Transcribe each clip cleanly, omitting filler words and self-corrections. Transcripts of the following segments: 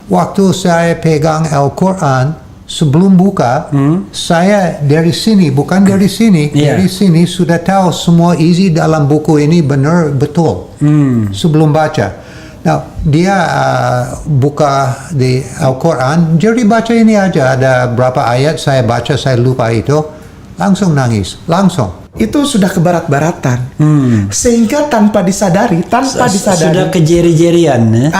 waktu saya pegang Al-Quran, sebelum buka, saya dari sini, bukan dari sini, dari sini sudah tahu semua isi dalam buku ini benar betul sebelum baca. Nah, dia buka di Al-Quran, jadi baca ini aja, ada berapa ayat saya baca, saya lupa itu, langsung nangis, langsung. Itu sudah kebarat-baratan, sehingga tanpa disadari, sudah kejeri-jerian.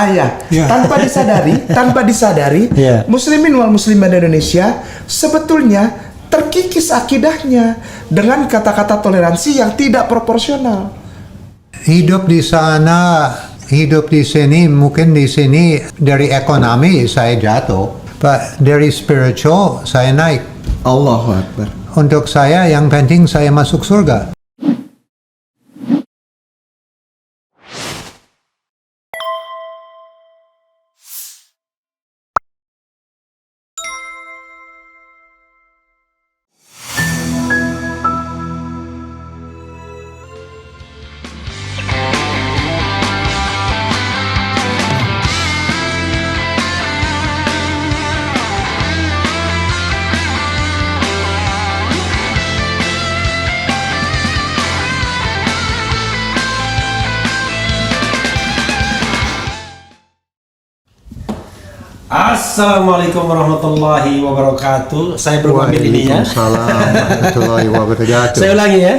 Tanpa disadari, muslimin wal muslimat Indonesia sebetulnya terkikis akidahnya dengan kata-kata toleransi yang tidak proporsional. Hidup di sana, hidup di sini, mungkin di sini dari ekonomi saya jatuh, but dari spiritual saya naik. Allahu Akbar. Untuk saya yang penting saya masuk surga. Assalamualaikum warahmatullahi wabarakatuh. Saya berambil ini ya. Waalaikumsalam warahmatullahi wabarakatuh. Saya ulangi ya.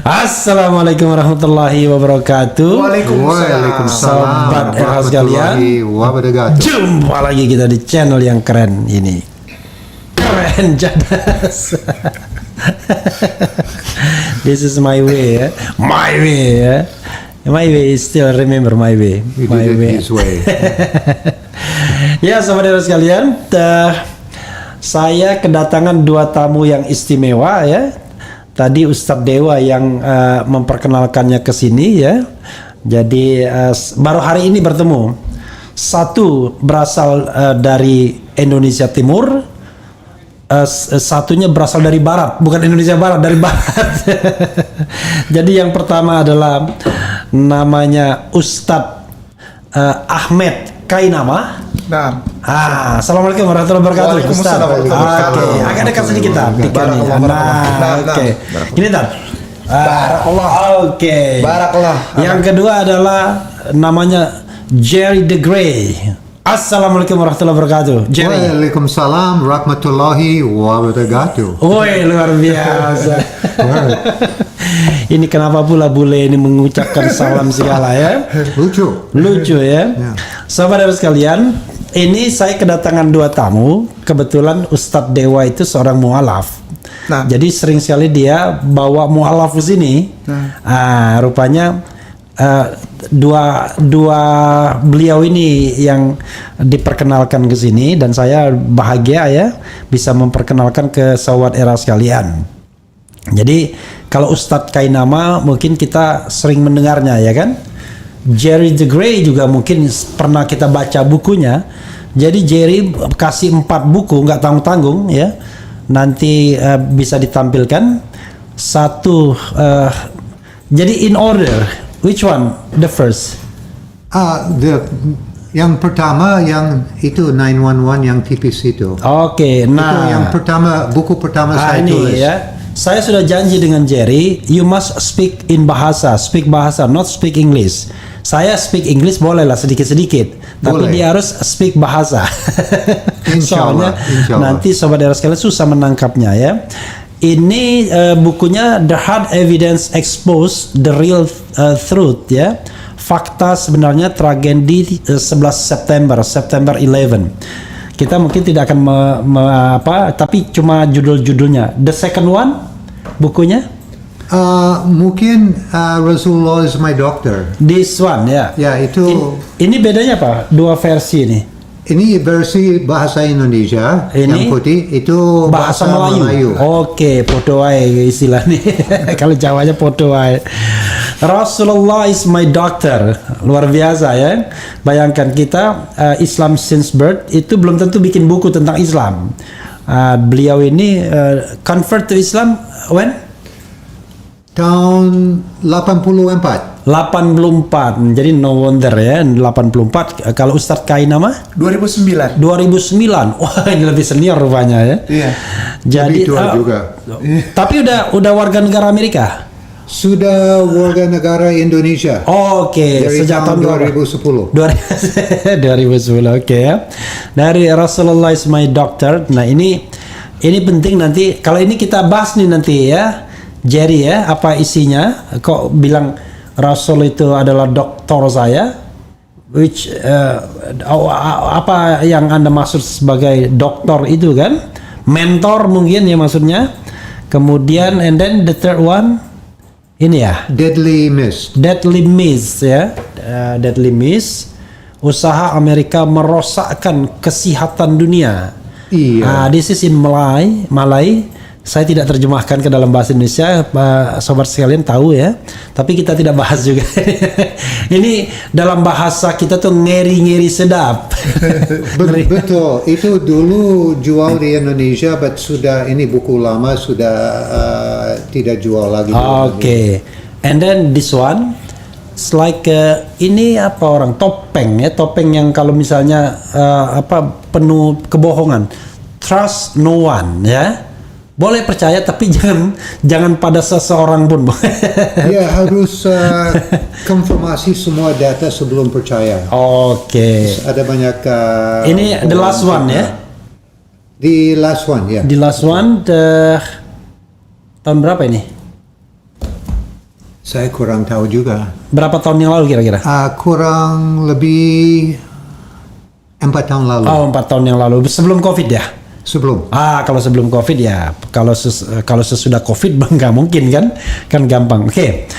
Assalamualaikum warahmatullahi wabarakatuh. Waalaikumsalam. Sobat era sekalian, wabarakatuh. jumpa lagi kita di channel yang keren ini. Keren jadas. This is my way ya. My way ya. My way is still remember my way. My way. This way. Ya saudara sekalian, saya kedatangan dua tamu yang istimewa ya. Tadi Ustadz Dewa yang memperkenalkannya ke sini ya. Jadi baru hari ini bertemu. Satu berasal dari Indonesia Timur, satunya berasal dari Barat, bukan Indonesia Barat, dari Barat. Jadi yang pertama adalah namanya Ustadz Ahmed Kainama. Nah, Assalamualaikum warahmatullahi wabarakatuh. Waalaikumsalam warahmatullahi wabarakatuh. Oke, agak dekat sedikit tak? Oke. Ini tak? Barakallah. Oke. Barakallah. Yang kedua adalah namanya Jerry the Grey. Assalamualaikum warahmatullahi wabarakatuh. Jerry. Waalaikumsalam warahmatullahi wabarakatuh. Woi, luar biasa. Ini kenapa pula bule ini mengucapkan salam segala ya? Lucu ya. Sahabat sekalian, ini saya kedatangan dua tamu. Kebetulan Ustadz Dewa itu seorang mualaf. Nah. Jadi sering sekali dia bawa mualaf ke sini. Rupanya dua beliau ini yang diperkenalkan ke sini, dan saya bahagia ya bisa memperkenalkan ke sahabat era sekalian. Jadi kalau Ustadz Kainama mungkin kita sering mendengarnya ya kan. Jerry the Grey juga mungkin pernah kita baca bukunya. Jadi Jerry kasih 4 buku nggak tanggung-tanggung ya. Nanti bisa ditampilkan satu. Jadi in order, which one the first? Yang pertama yang itu 911 yang tipis itu. Oke, nah itu yang pertama, buku pertama saya tulis. Ya. Saya sudah janji dengan Jerry, you must speak in bahasa, not speak English. Saya speak English boleh lah sedikit-sedikit, tapi dia harus speak bahasa. Soalnya nanti sobat era sekalian susah menangkapnya ya. Ini bukunya The Hard Evidence Expose the Real Truth ya. Fakta sebenarnya tragedi 11 September 11. Kita mungkin tidak akan tapi cuma judul-judulnya. The second one bukunya? Mungkin Rasulullah is my doctor. This one ya. Ya itu. Ini bedanya apa? Dua versi ini. Ini versi bahasa Indonesia. Ini yang putih itu bahasa Melayu. Oke, podo wae istilahnya. Kalau Jawanya podo wae. Rasulullah is my doctor. Luar biasa ya. Bayangkan kita Islam since birth itu belum tentu bikin buku tentang Islam. Beliau ini convert to Islam when? Tahun 84. 84. Jadi no wonder ya 84. Kalau Ustadz Kai nama 2009. 2009. Wah, ini lebih senior rupanya ya. Iya. Jadi Lebih tua juga. Tapi udah warga negara Amerika. Sudah warga negara Indonesia. Oke, Dari sejak tahun tahun 2010. 2010, oke ya. Dari Rasulullah is my doctor. Nah, ini penting nanti kalau ini kita bahas nih nanti ya. Jerry ya, apa isinya? Kok bilang Rasul itu adalah dokter saya? Which apa yang Anda maksud sebagai dokter itu kan? Mentor mungkin ya maksudnya. Kemudian and then the third one ini ya. Deadly Mist. Deadly Mist ya. Deadly Mist. Usaha Amerika merosakkan kesehatan dunia. Iya. This is in Malay. Saya tidak terjemahkan ke dalam bahasa Indonesia, sobat sekalian tahu ya. Tapi kita tidak bahas juga. Ini dalam bahasa kita tuh ngeri-ngeri sedap. Betul. Itu dulu jual di Indonesia, but sudah ini buku lama sudah tidak jual lagi. Oke. And then this one, it's like ini apa orang topeng ya, topeng yang kalau misalnya penuh kebohongan. Trust no one ya. Boleh percaya tapi jangan pada seseorang pun. Ya harus konfirmasi semua data sebelum percaya. Oke. Ada banyak. Ini the last one ya. The last one ya. The last one tahun berapa ini? Saya kurang tahu juga. Berapa tahun yang lalu kira-kira? Kurang lebih 4 tahun lalu. Oh, 4 tahun yang lalu sebelum COVID ya. Sebelum. Kalau sebelum COVID ya, kalau sesudah COVID nggak mungkin kan gampang. Oke.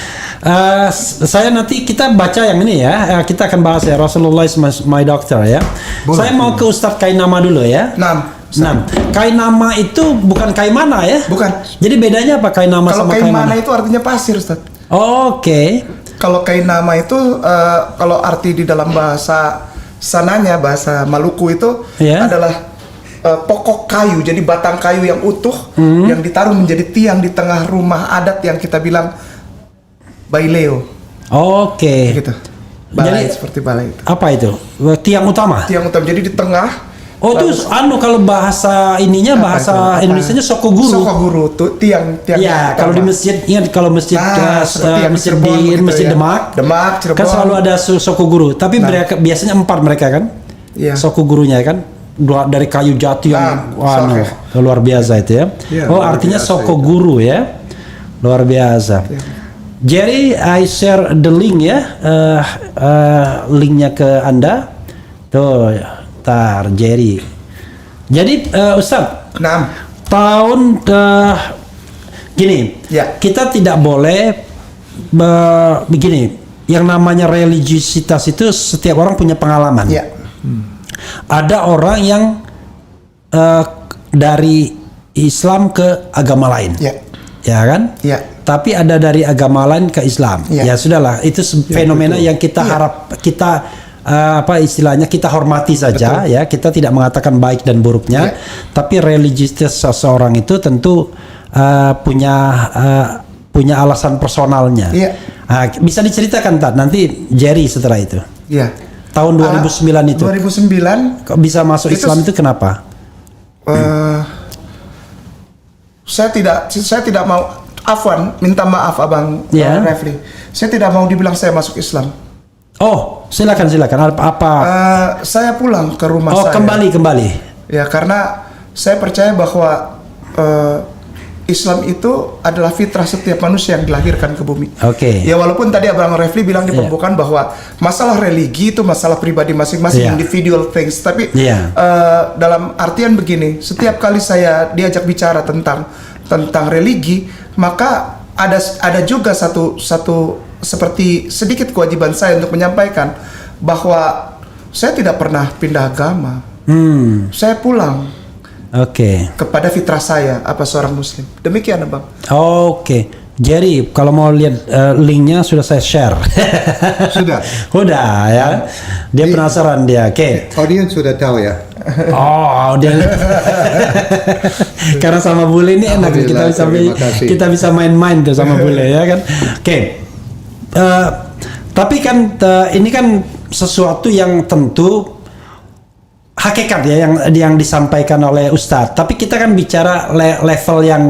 Saya nanti kita baca yang ini ya. Kita akan bahas ya Rasulullah is my doctor ya. Boleh. Saya mau ke Ustadz Kainama dulu ya. 6. Kainama itu bukan kaimana ya? Bukan. Jadi bedanya apa kainama Kalau sama kaimana? kaimana itu artinya pasir, Ustaz. Oke. Kalau kainama itu kalau arti di dalam bahasa sananya, bahasa Maluku itu adalah pokok kayu, jadi batang kayu yang utuh yang ditaruh menjadi tiang di tengah rumah adat yang kita bilang baileo. Oke. Gitu. Balai, Jadi seperti balai itu. apa itu? Tiang utama. Tiang utama, jadi di tengah. Oh, terus kalau bahasa ininya bahasa Indonesianya sokoguru. Sokoguru tuh tiang Ya, kalau di masjid, ingat kalau masjid masjid Cirebon di begitu Masjid ya. Demak, Cirebon. kan selalu ada sokoguru. Tapi mereka biasanya 4 mereka kan, Iya. sokogurunya kan, dari kayu jati yang luar biasa itu ya. Ya, Oh, luar artinya biasa sokoguru ya, luar biasa. Jerry, I share the link ya, linknya ke Anda. Tuh, tar Jerry. Jadi Ustadz, tahun gini, Ya. kita tidak boleh begini. Yang namanya religiusitas itu setiap orang punya pengalaman. Ya. Ada orang yang dari Islam ke agama lain, ya kan? Ya. Tapi ada dari agama lain ke Islam. Ya. Ya sudahlah, itu fenomena yang kita harap istilahnya kita hormati saja. Betul. Ya. Kita tidak mengatakan baik dan buruknya, tapi religiusitas seseorang itu tentu punya alasan personalnya. Iya. Bisa diceritakan nanti Jerry setelah itu. Iya. Tahun 2009 itu. 2009 kok bisa masuk Islam itu kenapa? Saya tidak mau, Afwan, minta maaf Abang Refli. Saya tidak mau dibilang saya masuk Islam. Oh, silakan. Apa? Saya pulang ke rumah saya. Kembali. Ya, karena saya percaya bahwa Islam itu adalah fitrah setiap manusia yang dilahirkan ke bumi. Oke. Ya, walaupun tadi Abang Refli bilang di pembukaan bahwa masalah religi itu masalah pribadi masing-masing, individual things. Tapi dalam artian begini, setiap kali saya diajak bicara tentang religi, maka ada juga satu seperti sedikit kewajiban saya untuk menyampaikan bahwa saya tidak pernah pindah agama. Saya pulang. Kepada fitrah saya, apa seorang muslim. Demikian, Bang. Oke. Jerry, kalau mau lihat linknya sudah saya share. Sudah. Udah ya. Dia penasaran dia. Oke. Audiens sudah tahu ya. Oh, dia. Karena sama bule ini enak, Alhamdulillah, terima kasih. kita bisa main-main tuh sama bule ya kan. Oke. Tapi kan ini kan sesuatu yang tentu hakikat ya yang disampaikan oleh Ustadz. Tapi kita kan bicara level yang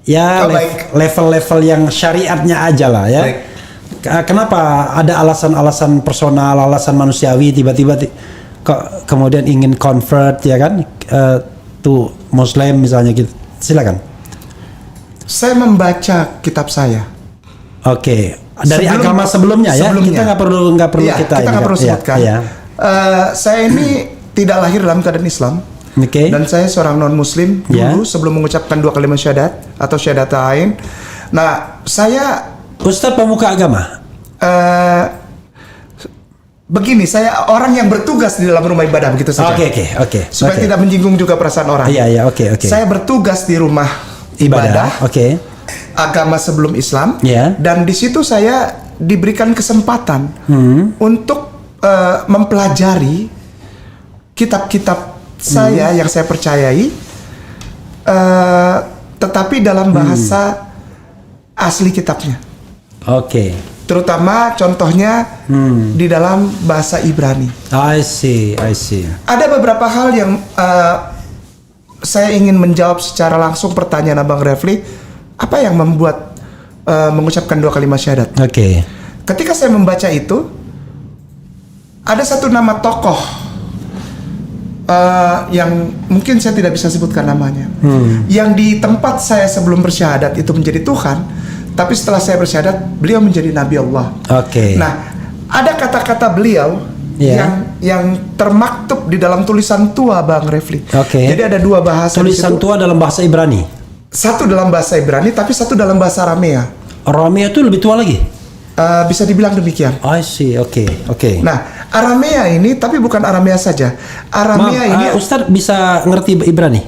ya level-level yang syariatnya aja lah ya. Kenapa ada alasan-alasan personal, alasan manusiawi tiba-tiba kok kemudian ingin convert ya kan tuh Muslim misalnya gitu. Silakan. Saya membaca kitab saya. Oke. Dari agama sebelumnya ya. Kita nggak perlu ya, kita nggak perlu sebutkan. Ya. Saya ini tidak lahir dalam keadaan Islam. Okay. Dan saya seorang non-Muslim dulu sebelum mengucapkan 2 kalimat syahadat atau syahadatain. Nah, saya Ustadz pemuka agama. Begini, saya orang yang bertugas di dalam rumah ibadah begitu saja. Oke. Supaya tidak menyinggung juga perasaan orang. Iya, oke. Saya bertugas di rumah ibadah. Oke. Agama sebelum Islam. Yeah. Dan di situ saya diberikan kesempatan untuk mempelajari kitab-kitab saya yang saya percayai, tetapi dalam bahasa asli kitabnya. Oke. Terutama contohnya di dalam bahasa Ibrani. I see. Ada beberapa hal yang saya ingin menjawab secara langsung pertanyaan Abang Refli. Apa yang membuat mengucapkan 2 kalimat syahadat? Oke. Ketika saya membaca itu, ada satu nama tokoh yang mungkin saya tidak bisa sebutkan namanya, yang di tempat saya sebelum bersyahadat itu menjadi Tuhan, tapi setelah saya bersyahadat beliau menjadi Nabi Allah. Oke. Nah, ada kata-kata beliau yang termaktub di dalam tulisan tua Bang Refli. Oke. Jadi ada 2 bahasa. Tulisan tua dalam bahasa Ibrani. Satu dalam bahasa Ibrani, tapi satu dalam bahasa Aramea. Aramea itu lebih tua lagi. Bisa dibilang demikian. I see. Oke. Nah, Aramea ini, tapi bukan Aramea saja. Aramea ini. Ustadz bisa ngerti Ibrani?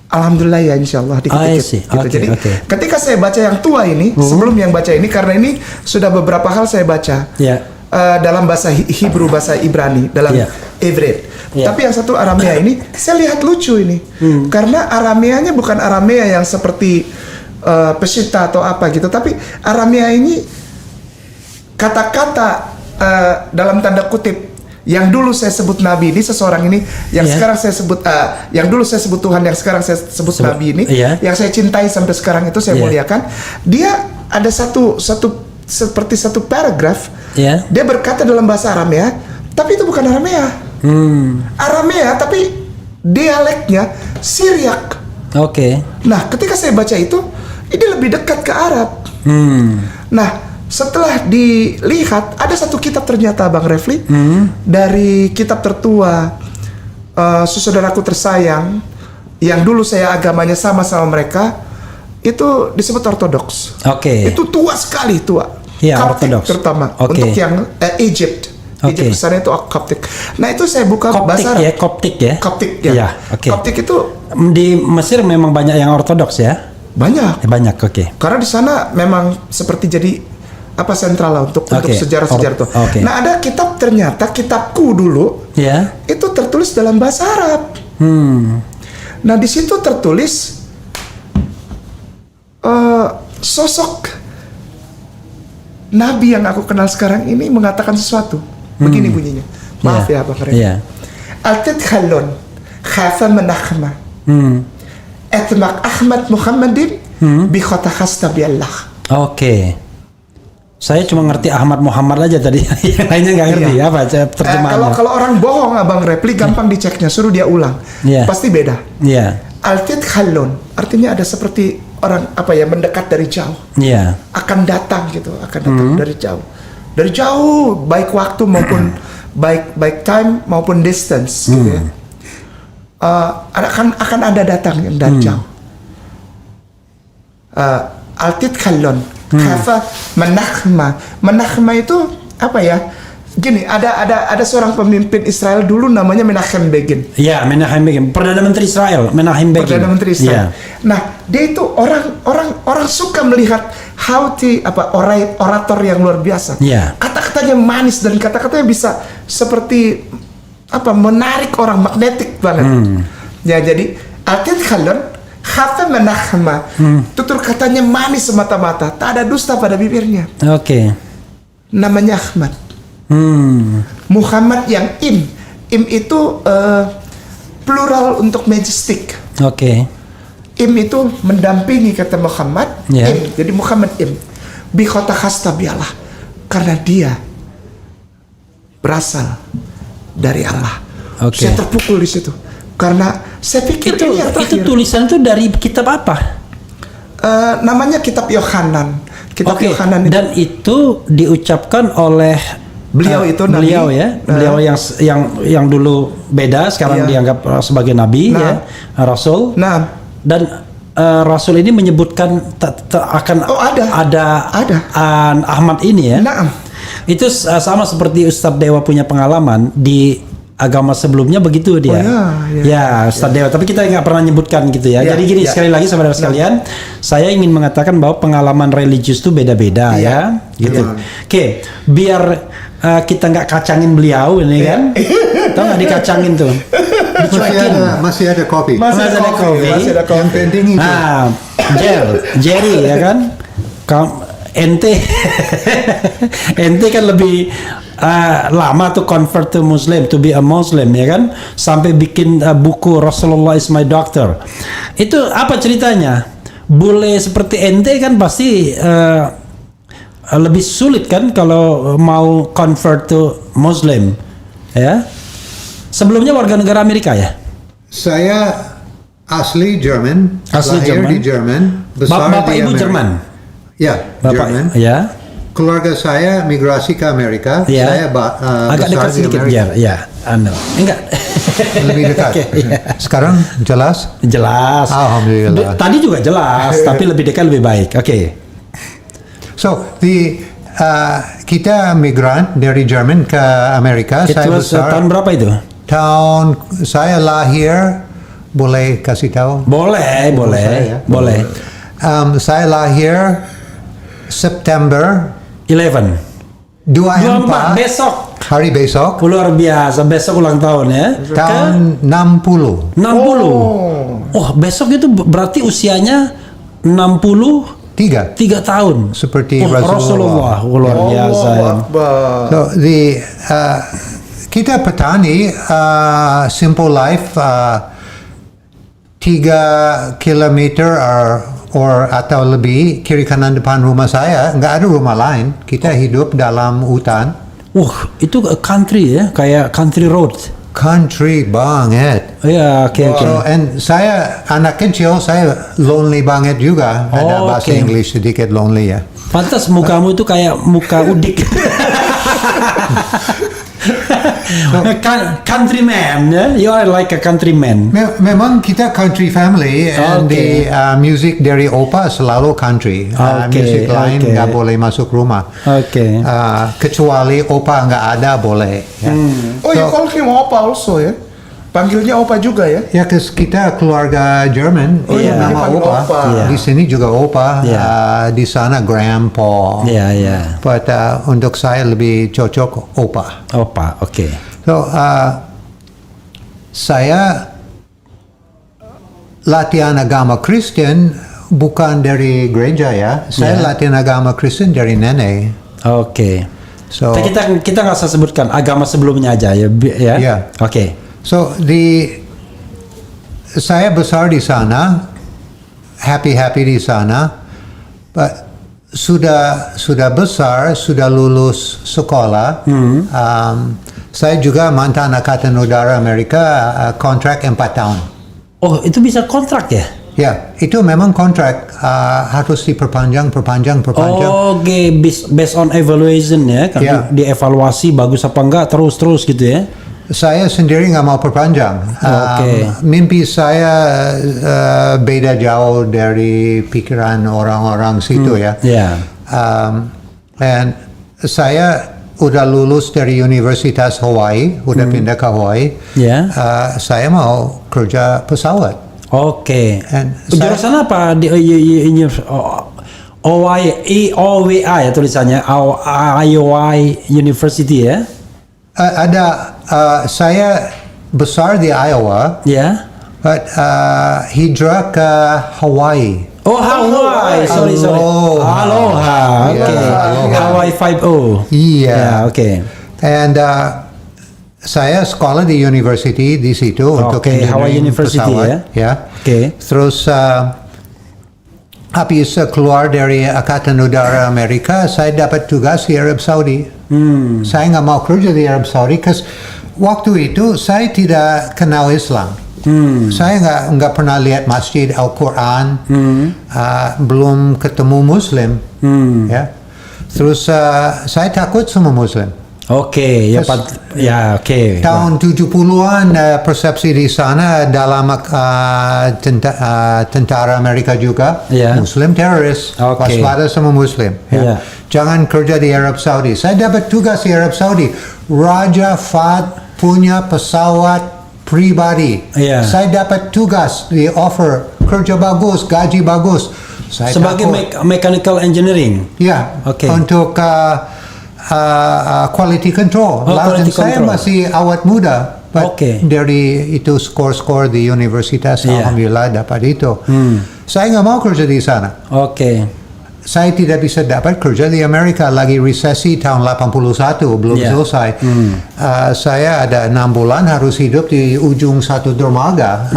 Alhamdulillah ya, insya Allah dikit-dikit. Gitu. Jadi ketika saya baca yang tua ini, sebelum yang baca ini, karena ini sudah beberapa hal saya baca dalam bahasa Hebrew, bahasa Ibrani, dalam Ivrit. Tapi yang satu Aramea ini, saya lihat lucu ini, karena Arameanya bukan Aramea yang seperti Pesita atau apa gitu, tapi Aramea ini kata-kata dalam tanda kutip yang dulu saya sebut Nabi ini, seseorang ini yang sekarang saya sebut yang dulu saya sebut Tuhan, yang sekarang saya sebut Nabi ini, yang saya cintai sampai sekarang itu saya muliakan. Dia ada satu seperti satu paragraf, dia berkata dalam bahasa Aramea, tapi itu bukan Aramea. Aramea tapi dialeknya Syriak. Oke. Nah, ketika saya baca itu, ini lebih dekat ke Arab. Nah, setelah dilihat, ada satu kitab ternyata Bang Refli, dari kitab tertua, saudaraku tersayang, yang dulu saya agamanya sama-sama mereka, itu disebut Ortodoks. Oke. Itu tua sekali, tua. Ya, Coptic Ortodoks. terutama. Untuk yang Egypt. Egypt sana itu Coptic. Nah, itu saya buka bahasa Coptic ya. Coptic ya. Coptic itu di Mesir memang banyak yang Ortodoks ya. Banyak. Banyak, Karena di sana memang seperti jadi apa sentral lah untuk sejarah-sejarah itu. Nah, ada kitab, ternyata kitabku dulu itu tertulis dalam bahasa Arab. Nah, di situ tertulis sosok Nabi yang aku kenal sekarang ini mengatakan sesuatu. Begini bunyinya. Maaf ya Bang Ren. Altit khalon khafa menakhma. Etmak Ahmad Muhammadin bi khata khasta bi Allah. Oke. Saya cuma ngerti Ahmad Muhammad aja tadi. Yang lainnya nggak ngerti apa terjemahannya. Kalau orang bohong Abang Repli gampang diceknya, suruh dia ulang. Pasti beda. Altit khalon artinya ada seperti orang mendekat dari jauh. Akan datang gitu, akan datang dari jauh. Dari jauh, baik waktu maupun baik time maupun distance gitu ya. Akan ada datang yang dari jauh. Altit khalon kafa menakhma. Menakhma itu apa ya? Gini, ada seorang pemimpin Israel dulu namanya Menachem Begin. Ya, Menachem Begin, Perdana Menteri Israel, Menachem Begin. Perdana Menteri Israel. Ya. Nah, dia itu orang suka melihat orator yang luar biasa. Ya. Kata-katanya manis dan kata-katanya bisa seperti menarik orang, magnetik banget. Ya, jadi artinya kalian Hafe Menachma, tutur katanya manis semata-mata, tak ada dusta pada bibirnya. Oke. Namanya Ahmad. Muhammad yang im itu plural untuk majestic. Oke. Im itu mendampingi kata Muhammad. Ya. Im, jadi Muhammad im. Bi khota khastabiallah, karena dia berasal dari Allah. Oke. Saya terpukul di situ karena saya pikir ini yang Itu terakhir. tulisan itu dari kitab apa? Namanya kitab Yohanan. Kitab Oke. Yohanan itu. Dan itu diucapkan oleh Beliau itu nabi. beliau ya, beliau yang dulu beda, sekarang Iya. dianggap sebagai nabi Nah. ya, rasul. Nah, Dan rasul ini menyebutkan akan ada Ahmad ini ya. nah, Itu sama seperti Ustadz Dewa punya pengalaman di agama sebelumnya begitu dia. ya. Ustadz Dewa. Tapi kita nggak pernah nyebutkan gitu ya. Ya, Jadi gini ya. sekali lagi saudara sekalian, saya ingin mengatakan bahwa pengalaman religius itu beda-beda ya. Gitu. Oke, biar kita nggak kacangin beliau ini kan. Tahu nggak dikacangin tuh? Masih ada kopi. masih ada kopi. Yang penting itu. Nah, Jerry ya kan, ente ente kan lebih lama tuh convert to Muslim, to be a Muslim ya kan, sampai bikin buku Rasulullah is my doctor. Itu apa ceritanya? Bule seperti ente kan pasti lebih sulit kan kalau mau convert to Muslim, ya. Sebelumnya warga negara Amerika ya. Saya asli Jerman, Asli lahir Jerman. di Jerman, besar Bapak di ibu Amerika. Jerman. Ya, Bapak Jerman. ya. Keluarga saya migrasi ke Amerika. Ya. Saya Agak besar dekat di sedikit Amerika. ya. Enggak. Lebih dekat. Oke, iya. Sekarang jelas? Jelas. Alhamdulillah. Tadi juga jelas, tapi lebih dekat lebih baik. Oke. So, kita migran dari Jerman ke Amerika. Itu Saya besar. tahun berapa itu? Tahun saya lahir, boleh kasih tahu? Boleh. saya, ya. Boleh. Saya lahir September 11. 24. Besok. Hari besok. Luar biasa, besok ulang tahun ya. Tahun 60. 60. Oh, besok itu berarti usianya 63 3. tahun. Seperti Rasulullah. Luar biasa. Ya. So, kita petani, simple life, 3 kilometer atau lebih kiri kanan depan rumah saya, nggak ada rumah lain. Kita hidup dalam hutan. Itu country ya, kayak country road. Country banget. Ya, oke. So, and saya anak kecil, saya lonely banget juga. Ada bahasa oke. English sedikit lonely ya. Pantas mukamu itu kayak muka udik. Countryman ya, you are like a countryman. Memang kita country family, and Okay. the music dari opa selalu country. Music lain nggak boleh masuk rumah. Oke. Kecuali opa nggak ada boleh. Ya. Oh, you call him Opa also ya? Panggilnya Opa juga ya? Ya, kita keluarga Jerman, iya. nama Dipanggil opa. opa. Iya. Di sini juga opa. Iya. Di sana grandpa. Ya. But untuk saya lebih cocok opa. Opa, oke. So, saya latihan agama Kristen bukan dari gereja ya. Saya latihan agama Kristen dari nenek. Oke. So, Kita nggak usah sebutkan agama sebelumnya aja ya. Iya. Oke. so saya besar di sana, happy di sana. But sudah besar, sudah lulus sekolah. Saya juga mantan Angkatan Udara Amerika, kontrak 4 tahun. Oh, itu bisa kontrak ya? Ya, itu memang kontrak harus diperpanjang. Oke, based on evaluation ya, kan Ya. dievaluasi bagus apa enggak terus gitu ya. Saya sendiri nggak mau perpanjang. Oke. Mimpi saya beda jauh dari pikiran orang-orang situ ya. Ya. And saya udah lulus dari Universitas Hawaii, udah pindah ke Hawaii. Ya. Saya mau kerja pesawat. Oke. And Jurusan apa di OWI ya tulisannya IOI University ya? Saya besar di Iowa, Ya. but hijrah ke Hawaii. Oh, Hawaii. Sorry. Aloha. Oke. Aloha. Hawaii 5-0. Iya. Ya, oke. And saya sekolah di university di situ untuk Hawaii engineering University pesawat, ya. Oke. Terus habis keluar dari Angkatan Udara Amerika, saya dapat tugas di Arab Saudi. Saya nggak mau kerja di Arab Saudi, karena waktu itu saya tidak kenal Islam. Saya nggak pernah lihat masjid Al-Quran, belum ketemu Muslim, ya. Terus saya takut sama Muslim. Oke, oke. Tahun 70-an persepsi di sana dalam tentara Amerika juga, Ya. Muslim teroris, Oke. waspada sama Muslim. Ya. Jangan kerja di Arab Saudi. Saya dapat tugas di Arab Saudi. Raja Fahd punya pesawat pribadi. Ya. Saya dapat tugas di offer kerja bagus, gaji bagus. Saya Sebagai takut. mechanical engineering. Ya, Oke. untuk quality control. Oh, Dan quality saya control. masih awet muda, but Oke. dari itu skor di universitas, Iya. alhamdulillah dapat itu. Saya nggak mau kerja di sana. Oke. Saya tidak bisa dapat kerja di Amerika, lagi resesi tahun 81 belum Iya. selesai. Saya ada 6 bulan harus hidup di ujung satu dermaga.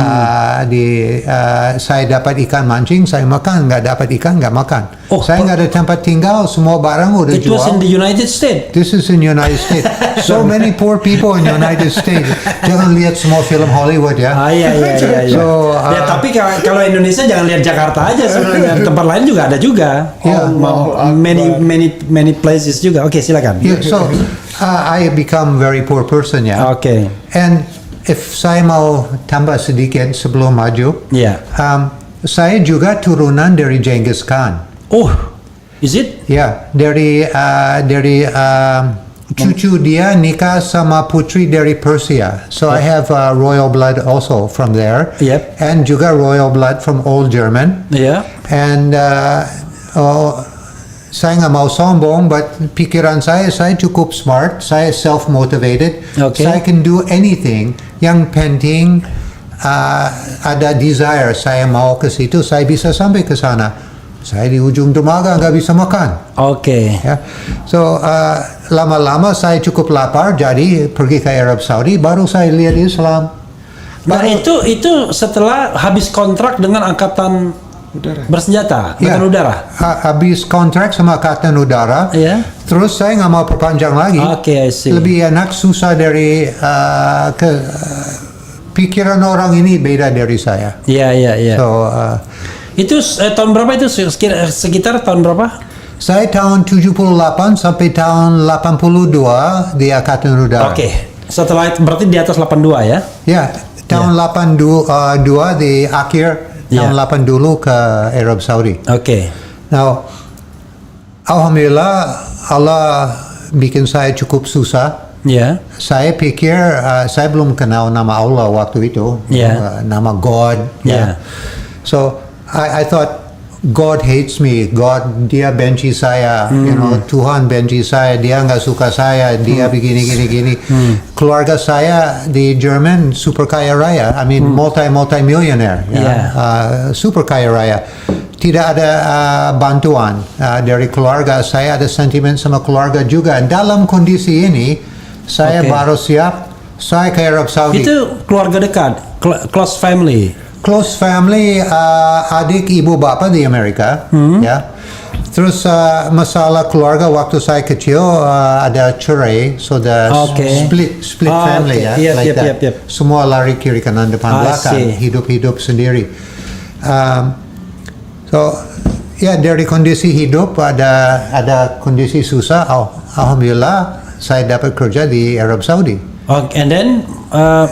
Saya dapat ikan mancing, saya makan. Nggak dapat ikan, nggak makan. Oh, Saya nggak ada tempat tinggal, semua barang udah It was jual. in the United States. This is in United States. So many poor people in United States. Jangan lihat semua film Hollywood ya. Iya. So, Ya, tapi kalau Indonesia jangan lihat Jakarta aja sebenarnya. Tempat lain juga ada juga. Ya. Many places juga. Oke, silakan. Yeah, so I become very poor person ya. Oke. And if saya mau tambah sedikit sebelum maju, Ya. saya juga turunan dari Genghis Khan. Oh, is it? Ya, dari cucu dia nikah sama putri dari Persia. So I have royal blood also from there. Yep. And juga royal blood from Old German. Ya. And saya nggak mau sombong, but pikiran saya cukup smart, saya self-motivated, Okay. saya can do anything. Yang penting ada desire, saya mau ke situ, saya bisa sampai ke sana. Saya di ujung dermaga nggak bisa makan. Oke. Ya. So lama-lama saya cukup lapar, jadi pergi ke Arab Saudi, baru saya lihat Islam. Nah, itu setelah habis kontrak dengan angkatan bersenjata, Ya, angkatan udara. habis kontrak sama Angkatan Udara. Ya. Terus saya nggak mau perpanjang lagi. Oke, I see. Lebih enak, susah dari pikiran orang ini beda dari saya. Iya. So Itu tahun berapa itu? Sekitar tahun berapa? saya tahun 78 sampai tahun 82 di Angkatan Udara. Oke. Setelah itu berarti di atas 82 ya? Ya, tahun 82 di akhir tahun 8 dulu ke Arab Saudi. Oke. Now, alhamdulillah Allah bikin saya cukup susah. Ya. Saya pikir saya belum kenal nama Allah waktu itu, Yeah. nama God. Yeah. So I thought God hates me. God, dia benci saya. You know, Tuhan benci saya. Dia nggak suka saya. Dia begini. Keluarga saya di Jerman super kaya raya. I mean multi millionaire. Yeah. Super kaya raya. Tidak ada bantuan dari keluarga. Saya ada sentimen sama keluarga juga. Dalam kondisi ini, saya Okay. baru siap. Saya ke Arab Saudi. Itu keluarga dekat, close family. Close family, adik ibu bapak di Amerika, ya. Terus masalah keluarga waktu saya kecil ada cerai, so the Okay. split family Okay. ya, Yep. Semua lari kiri kanan depan I belakang, see. hidup sendiri. So ya dari kondisi hidup ada kondisi susah. Alhamdulillah saya dapat kerja di Arab Saudi. And then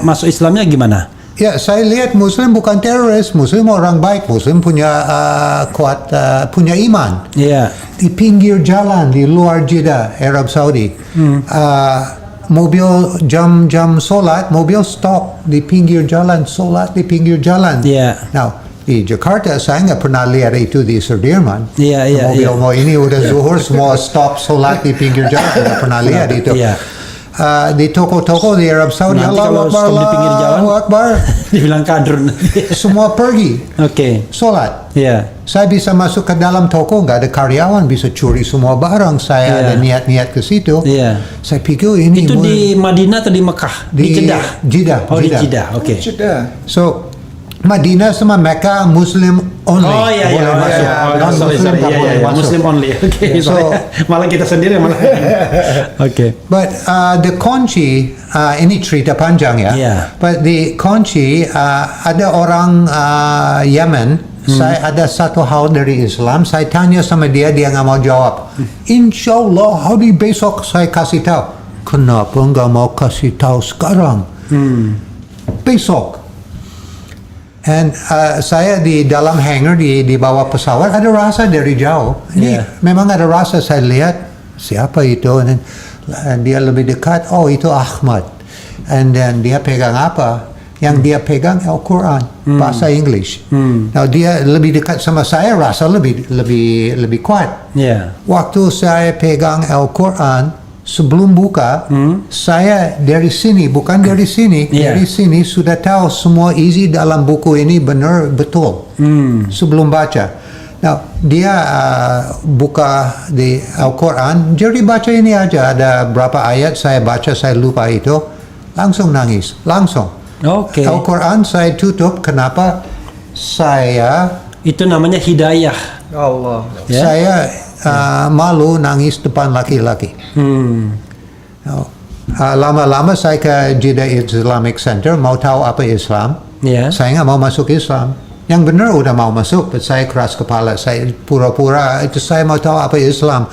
masuk Islamnya gimana? Ya, saya lihat Muslim bukan teroris, Muslim orang baik, Muslim punya punya iman. Iya. Di pinggir jalan di luar Jeddah, Arab Saudi, mobil jam solat, mobil stop di pinggir jalan, solat di pinggir jalan. Iya. Now di Jakarta saya nggak pernah lihat itu di Sudirman. Iya, iya, Mobil iya. mau ini udah zuhur semua stop solat di pinggir jalan, nggak pernah lihat itu. Iya. Di toko-toko di Arab Saudi, Nanti kalau Allahu Akbar, stop di pinggir jalan, Allahu Akbar, dibilang kadrun. semua pergi Oke. solat. Iya. Saya bisa masuk ke dalam toko, nggak ada karyawan, bisa curi semua barang. Saya Iya. ada niat-niat ke situ. Iya. Saya pikir ini Itu di Madinah atau di Mekah? Di Jeddah. Jeddah. Oh, di Jeddah. Oke. Sudah. So Madinah sama Mekah Muslim only. Oh iya iya. Boleh Oh, masuk. iya. Oh, Non sorry, Muslim sorry. tak Iya, boleh iya. masuk. Muslim only. Oke. So- malah kita sendiri malah. Oke. But the kunci, ini cerita panjang ya. Yeah. But the kunci, ada orang Yemen. Saya ada satu hal dari Islam. Saya tanya sama dia, dia nggak mau jawab. Insya Allah hari besok saya kasih tahu. Kenapa nggak mau kasih tahu sekarang? Besok. And saya di dalam hangar di bawah pesawat ada rasa dari jauh. Ini Yeah. memang ada rasa, saya lihat siapa itu, and dia lebih dekat. Oh itu Ahmad. And then dia pegang apa? Yang dia pegang Al-Quran bahasa English. Now dia lebih dekat sama saya, rasa lebih kuat. Iya. Waktu saya pegang Al-Quran sebelum buka, saya dari sini, bukan dari sini, Yeah. dari sini sudah tahu semua isi dalam buku ini benar betul sebelum baca. Nah, dia buka di Al-Quran, jadi baca ini aja, ada berapa ayat saya baca, saya lupa itu, langsung nangis, langsung. Oke. Al-Quran saya tutup, kenapa? Saya Itu namanya hidayah. Allah. Ya. saya malu nangis depan laki-laki. Lama-lama saya ke Jeddah Islamic Center mau tahu apa Islam. Ya. Saya nggak mau masuk Islam. Yang benar udah mau masuk, but saya keras kepala. Saya pura-pura itu saya mau tahu apa Islam.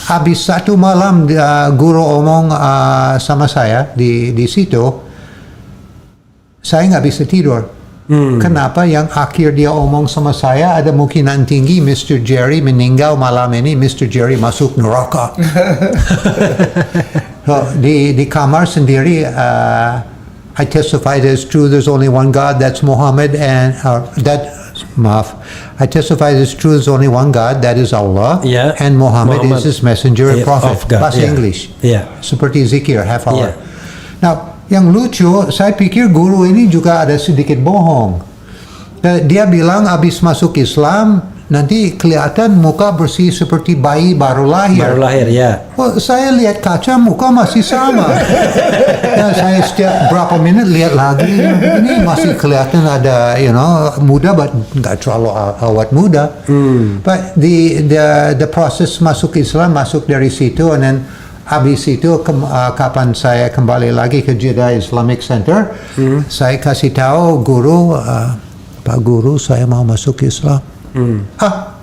Habis satu malam guru omong sama saya di situ, saya nggak bisa tidur. Kenapa? Yang akhir dia omong sama saya, ada kemungkinan tinggi Mr. Jerry meninggal malam ini, Mr. Jerry masuk neraka. So, di kamar sendiri, I testify that it's true there's only one God, that's Muhammad, and I testify that it's true there's only one God, that is Allah, Yeah. and Muhammad Muhammad is his messenger and of prophet. God, Bahasa yeah. English. Yeah. Seperti zikir, half hour. Yeah. Now, yang lucu, saya pikir guru ini juga ada sedikit bohong. Dia bilang habis masuk Islam, nanti kelihatan muka bersih seperti bayi baru lahir. Baru lahir ya. Well, saya lihat kaca, muka masih sama. Ya, saya setiap berapa menit lihat lagi, ini masih kelihatan ada, muda, but nggak terlalu awet muda. But the proses masuk Islam, masuk dari situ, and then habis itu kapan saya kembali lagi ke Jeddah Islamic Center, saya kasih tahu guru, Pak Guru, saya mau masuk Islam.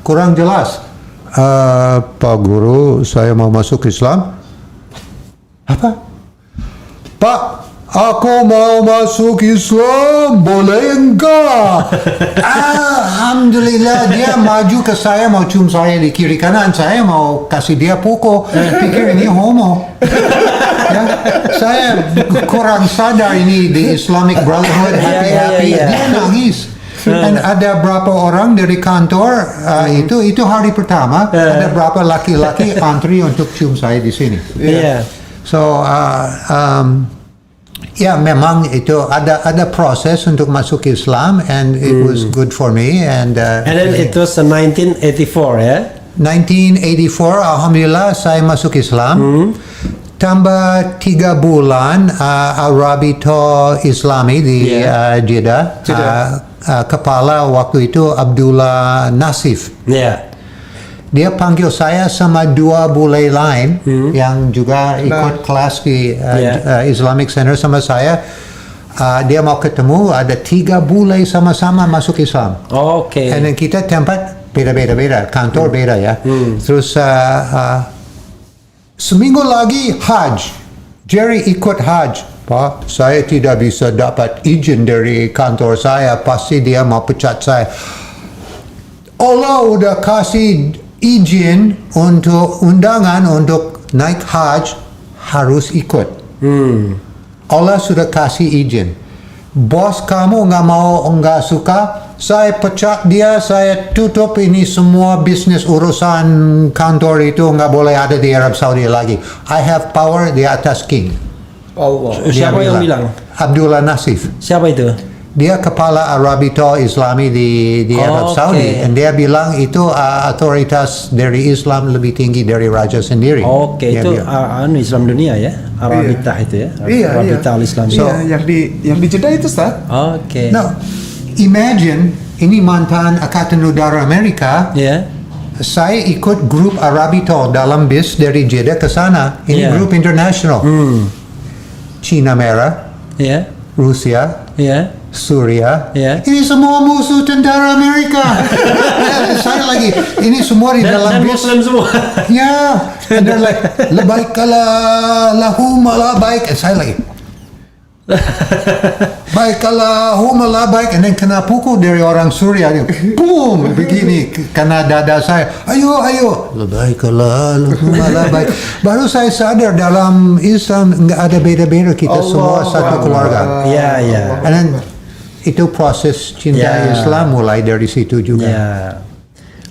Kurang jelas. Pak Guru, saya mau masuk Islam. Apa? Pak, aku mau masuk Islam, boleh enggak? Alhamdulillah, dia maju ke saya, mau cium saya di kiri kanan, saya mau kasih dia pukul, pikir ini homo. Ya, saya kurang sadar ini di Islamic Brotherhood, happy-happy, Yeah. dia nangis. Dan ada berapa orang dari kantor, itu hari pertama, ada berapa laki-laki antri untuk cium saya di sini. Iya. So, ya memang itu ada proses untuk masuk Islam, and it was good for me. And And then it was 1984 ya. 1984, alhamdulillah saya masuk Islam. Tambah 3 bulan Arabito Islami di Jeddah. Kepala waktu itu Abdullah Nasif. Iya. Dia panggil saya sama 2 bule lain yang juga ikut kelas di Islamic Center sama saya. Dia mau ketemu, ada 3 bule sama-sama masuk Islam. Oke. Dan kita tempat beda, kantor beda ya. Terus seminggu lagi Hajj. Jerry ikut Hajj. Pak, saya tidak bisa dapat izin dari kantor saya, pasti dia mau pecat saya. Allah udah kasih izin untuk undangan untuk naik haji, harus ikut. Allah sudah kasih izin. Bos kamu nggak suka, saya pecat dia, saya tutup ini semua bisnis urusan kantor itu nggak boleh ada di Arab Saudi lagi. I have power di atas king. Allah. Dia Siapa yang bilang? Abdullah Nasif. Siapa itu? Dia kepala Arabito Islami di Arab Oke. Saudi, dan dia bilang itu otoritas dari Islam lebih tinggi dari raja sendiri. Oke, Dia itu bilang. Islam dunia ya, Arabita itu ya, Iya, Arabita al-Islam. Iya, yang di Jeddah itu, Ustaz. Oke. Now, imagine ini mantan Angkatan Udara Amerika. Ya. Saya ikut grup Arabito dalam bis dari Jeddah ke sana. Ini Yeah. grup internasional. Cina Merah, Ya. Rusia, Ya. Suriah. Yeah. Ini semua musuh tentara Amerika. Saya lagi, ini semua di dalam Dan bis. Muslim semua. Ya, and they're like, labaikalah lahum labaik. And saya lagi, baikalah lahum labaik. And then kena pukul dari orang Suriah. Dia, boom, begini, kena dada saya. Ayo, labaikalah lahum labaik. Baru saya sadar dalam Islam nggak ada beda-beda, kita semua satu keluarga. Iya, iya. And then, itu proses cinta Ya. Islam mulai dari situ juga. Ya.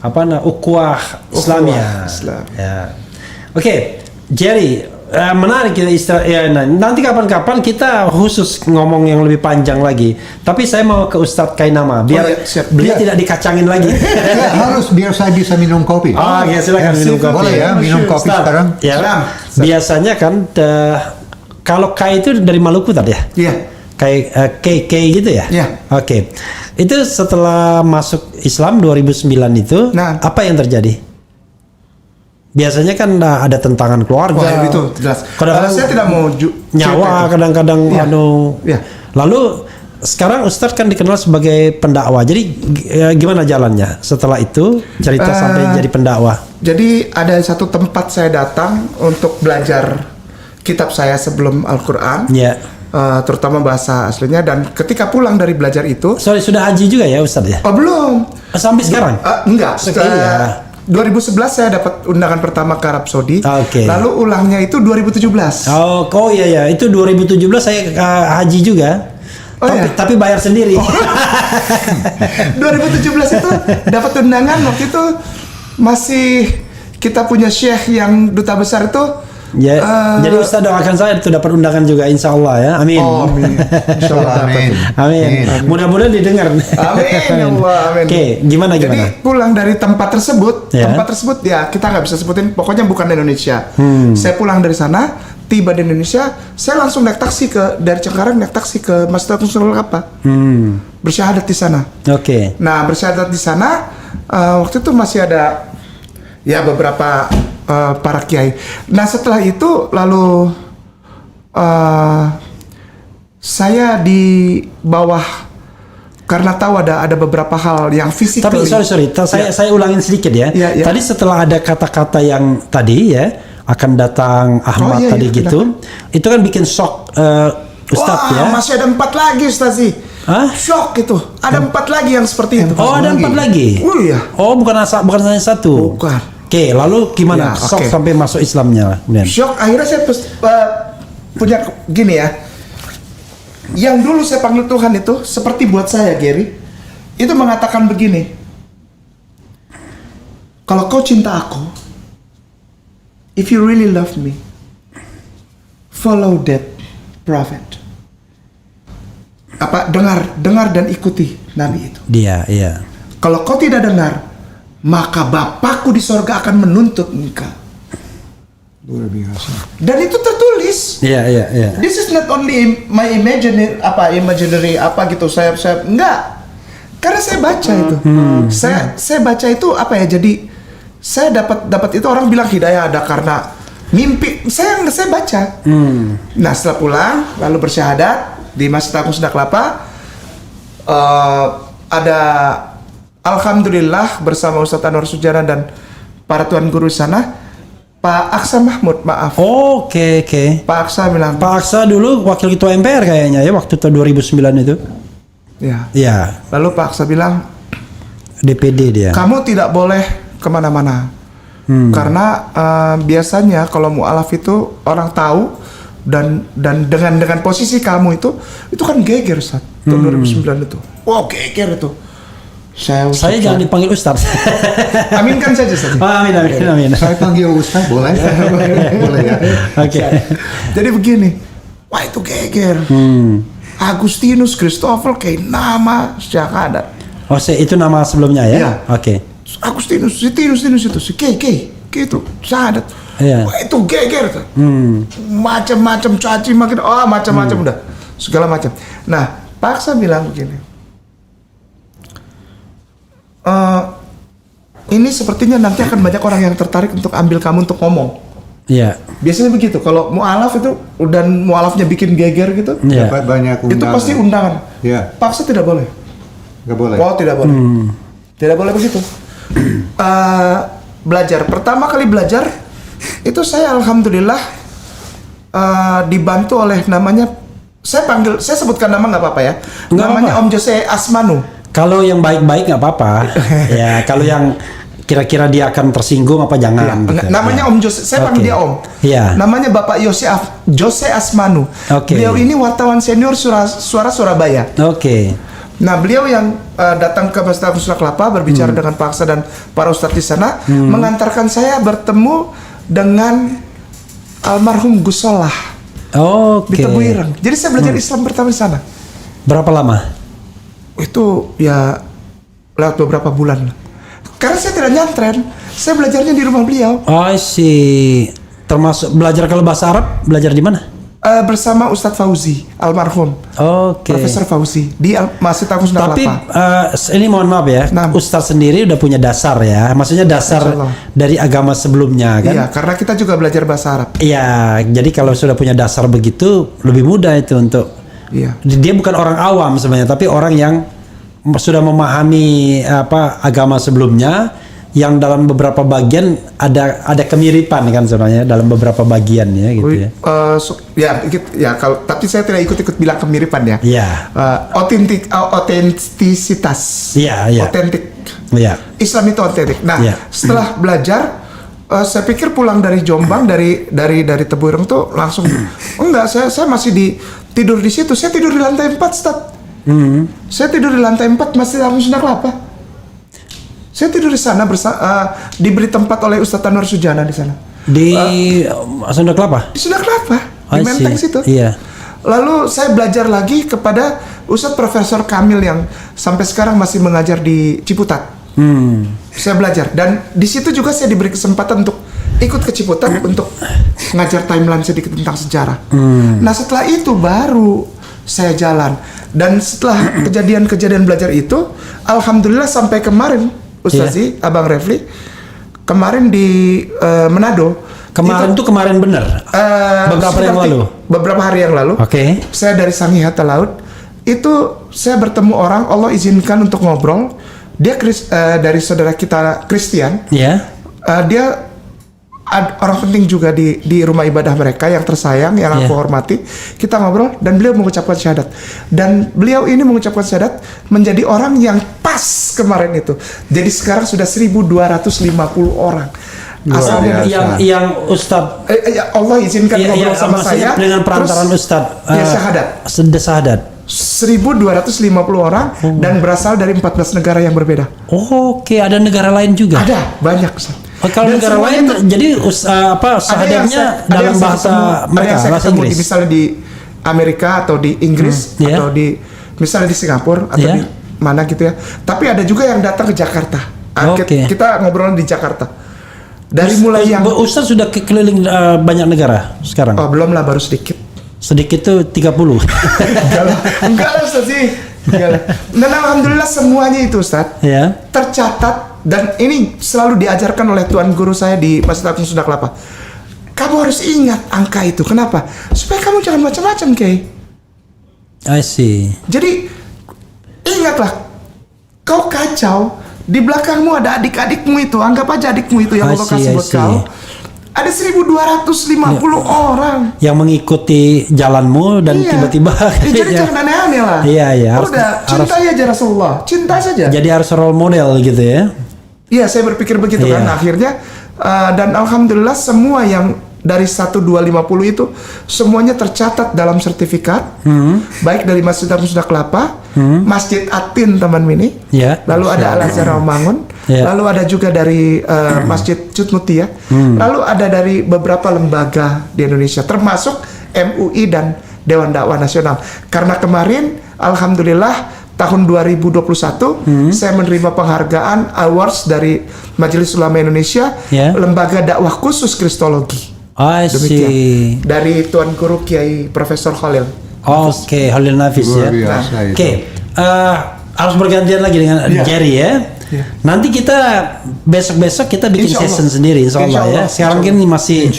Apa ukhuwah Islam ya. Islam. Ya. Oke, Jerry, menarik ya istilah ya, nanti kapan-kapan kita khusus ngomong yang lebih panjang lagi. Tapi saya mau ke Ustadz Kainama biar ya, siap. beliau Ya. tidak dikacangin lagi. Ya, harus biar saya bisa minum kopi. Ya silakan minum kopi. Boleh ya, minum kopi Ustadz, sekarang. Ya. Salam. Biasanya kan kalau Kai itu dari Maluku tadi ya? Iya. Kayak K gitu ya? Iya. Oke. Itu setelah masuk Islam 2009 itu, Nah. apa yang terjadi? Biasanya kan ada tentangan keluarga. Wah, itu jelas. Kadang-kadang Saya tidak mau nyawa, cerita itu. kadang-kadang Iya. Iya. Lalu sekarang Ustadz kan dikenal sebagai pendakwah. Jadi gimana jalannya setelah itu cerita sampai jadi pendakwah? Jadi ada satu tempat saya datang untuk belajar kitab saya sebelum Al-Quran. Ya. Terutama bahasa aslinya, dan ketika pulang dari belajar itu Sorry, sudah haji juga ya Ustadz ya? belum. Sampai sekarang? Enggak. Sekali ya. 2011 saya dapat undangan pertama ke Arab Saudi. Oke. Lalu ulangnya itu 2017. Oh iya ya, itu 2017 saya haji juga. Oh, tapi, ya? tapi bayar sendiri. 2017 itu dapat undangan, waktu itu masih kita punya syekh yang duta besar itu. Ya, jadi Ustaz doakan saya itu dapat undangan juga, insya Allah ya, amin. Oh, amin. Insyaallah dapat. Amin. Amin. Mudah-mudahan didengar. Amin ya Allah, amin. Oke, gimana? Jadi pulang dari tempat tersebut, Ya. ya kita nggak bisa sebutin, pokoknya bukan di Indonesia. Saya pulang dari sana, tiba di Indonesia, saya langsung naik taksi dari Cengkareng naik taksi ke Masjid Agung apa? Bersyahadat di sana. Oke. Nah, bersyahadat di sana waktu itu masih ada ya beberapa para kiai. Nah, setelah itu lalu saya di bawah, karena tahu ada beberapa hal yang fisik. Tapi sorry, saya ulangin sedikit ya. Ya, ya. Tadi setelah ada kata-kata yang tadi ya, akan datang Ahmad iya, tadi iya, gitu, itu kan bikin shock Ustadz Wah, ya. masih ada 4 lagi Ustazi. Hah? Shock itu. Ada 4 lagi yang seperti itu. Oh, ada 4 lagi. Oh iya. Oh, bukan hanya satu. Bukan. Oke, lalu gimana? Ya, Shock oke. sampai masuk Islamnya, kemudian. Shock, akhirnya saya punya gini ya. Yang dulu saya panggil Tuhan itu seperti buat saya, Gary, itu mengatakan begini. Kalau kau cinta aku, if you really love me, follow that prophet. Apa, dengar dan ikuti nabi itu. Dia, iya. Kalau kau tidak dengar, maka Bapakku di sorga akan menuntut engkau. Luar biasa. Dan itu tertulis. Iya. This is not only my imaginary gitu. Saya enggak. Karena saya baca itu. Saya baca itu apa ya? Jadi saya dapat itu, orang bilang hidayah ada karena mimpi. Saya baca. Nah, setelah pulang lalu bersyahadat di Masjid Agung Sunda Kelapa, ada alhamdulillah bersama Ustadz Anwar Sujana dan para tuan guru sana, Pak Aksa Mahmud, maaf. Oke. Pak Aksa bilang, Pak Aksa dulu wakil ketua MPR kayaknya ya waktu tahun 2009 itu. ya. Ya, Lalu Pak Aksa bilang, DPD dia. kamu tidak boleh kemana-mana. Karena biasanya kalau mu'alaf itu orang tahu dan dengan posisi kamu itu kan geger saat tahun 2009 itu. Oh, geger itu. Saya jangan dipanggil Ustaz. Aminkan saja saja. Oh, amin. Saya panggil Ustaz, boleh? Boleh ya. Oke. Jadi begini, wah itu geger. Agustinus Christopher kayak nama syahadat. Oh, itu nama sebelumnya ya? Iya. Oke. Agustinus itu si K gitu syahadat. Iya. Wah itu geger tuh. Macam-macam caci makin macam-macam udah segala macam. Nah, Paksa bilang begini. Ini sepertinya nanti akan banyak orang yang tertarik untuk ambil kamu untuk ngomong. Iya. Biasanya begitu. Kalau mualaf itu dan mualafnya bikin geger gitu, Iya. Banyak itu pasti undangan. Iya. Paksa tidak boleh. Nggak boleh. Oh tidak boleh. Tidak boleh begitu. Belajar. Pertama kali belajar itu saya alhamdulillah dibantu oleh namanya. Saya sebutkan nama nggak apa-apa ya. Nggak Namanya apa-apa. Om Jose Asmanu. Kalau yang baik-baik nggak apa-apa. Ya, kalau yang kira-kira dia akan tersinggung apa jangan. Gitu. Namanya Ya. Om Jose, saya panggil Oke. dia Om. Iya. Namanya Bapak Jose Asmanu. Oke. Beliau ini wartawan senior Suara Surabaya. Oke. Nah, beliau yang datang ke Masjid Agung Sunda Kelapa berbicara dengan Pak Aksa dan para ustadz di sana, mengantarkan saya bertemu dengan almarhum Gus Solah Oke. di Tebu Ireng. Jadi saya belajar Islam pertama di sana. Berapa lama? Itu ya lewat beberapa bulan. Karena saya tidak nyantren, saya belajarnya di rumah beliau. I see. Termasuk belajar kalau bahasa Arab, belajar di mana? Bersama Ustadz Fauzi, almarhum. Oke. Profesor Fauzi di Masjid Agung Sunda Tapi Kelapa. ini mohon maaf ya, Nah. Ustadz sendiri udah punya dasar ya, maksudnya dasar Insyaallah. dari agama sebelumnya kan? Iya, karena kita juga belajar bahasa Arab. Iya, jadi kalau sudah punya dasar begitu lebih mudah itu untuk. Iya. Dia bukan orang awam sebenarnya, tapi orang yang sudah memahami agama sebelumnya, yang dalam beberapa bagian ada kemiripan kan sebenarnya dalam beberapa bagian ya gitu ya. Tapi saya tidak ikut bilang kemiripan ya. Iya. Otentisitas. Iya. Otentik. Iya. Islam itu otentik. Nah, Iya. setelah belajar, saya pikir pulang dari Jombang dari Tebu Ireng tuh langsung enggak. Saya masih tidur di situ. Saya tidur di lantai 4, Ustaz. Saya tidur di lantai 4 Masjid Agung Sunda Kelapa. Saya tidur di sana diberi tempat oleh Ustadz Anwar Sujana di sana. Di Sunda Kelapa. Di Sunda Kelapa, di I Menteng see. situ. Iya. Lalu saya belajar lagi kepada Ustadz Profesor Kamil yang sampai sekarang masih mengajar di Ciputat. Saya belajar dan di situ juga saya diberi kesempatan untuk ikut ke Ciputat untuk ngajar timeline sedikit tentang sejarah. Nah setelah itu baru saya jalan dan setelah kejadian-kejadian belajar itu, alhamdulillah sampai kemarin Ustazi, Abang Refli, kemarin di Manado. Kemarin tuh kemarin bener. Beberapa hari yang lalu. Beberapa hari yang lalu. Oke. Saya dari Sangihe Talaut itu saya bertemu orang, Allah izinkan untuk ngobrol. Dia dari saudara kita Kristen. Iya. Dia orang penting juga di rumah ibadah mereka yang tersayang, yang aku hormati. Kita ngobrol dan beliau mengucapkan syahadat. Dan beliau ini mengucapkan syahadat menjadi orang yang pas kemarin itu. Jadi sekarang sudah 1.250 orang. Asalnya yang Ustadz Allah izinkan ngobrol sama saya dengan perantaran Ustadz dia syahadat. 1.250 orang dan berasal dari 14 negara yang berbeda. Oke, ada negara lain juga. Ada banyak. Oh, kalau negara lain jadi syahadatnya dalam bahasa mereka, bahasa Inggris. Misalnya di Amerika atau di Inggris atau di misalnya di Singapura atau di mana gitu ya. Tapi ada juga yang datang ke Jakarta. Kita ngobrol di Jakarta. Dari mulai yang Ustaz sudah keliling banyak negara sekarang. Oh, belum lah, baru sedikit. Sedikit tuh 30. Enggak lah Ustaz sih. Dan alhamdulillah semuanya itu Ustaz tercatat dan ini selalu diajarkan oleh tuan guru saya di Masjid Agung Sunda Kelapa. Kamu harus ingat angka itu. Kenapa? Supaya kamu jangan macam-macam, Kay. I see. Jadi ingatlah, kau kacau, di belakangmu ada adik-adikmu itu. Anggap aja adikmu itu yang Allah kasih buat kau. ada 1.250 orang yang mengikuti jalanmu dan tiba-tiba jadi jangan aneh-aneh lah. Iya. Udah cintai aja Rasulullah, cinta saja. Jadi harus role model gitu ya. Iya, saya berpikir begitu kan. Akhirnya dan alhamdulillah semua yang dari 1250 itu semuanya tercatat dalam sertifikat, baik dari Masjid Darul Sunda Kelapa, Masjid Atin Taman Mini, lalu ada Al Azhar Rawamangun, lalu ada juga dari Masjid Cutmutia, lalu ada dari beberapa lembaga di Indonesia, termasuk MUI dan Dewan Dakwah Nasional. Karena kemarin, alhamdulillah tahun 2021 saya menerima penghargaan awards dari Majelis Ulama Indonesia, lembaga dakwah khusus Kristologi. I see. Dari Tuan Guru Kiai Profesor Khalil. Oke, Khalil Nafis ya. Oke, harus bergantian lagi dengan Jerry ya. Nanti kita besok kita bikin session sendiri, insya Allah ya. Sekarang kan masih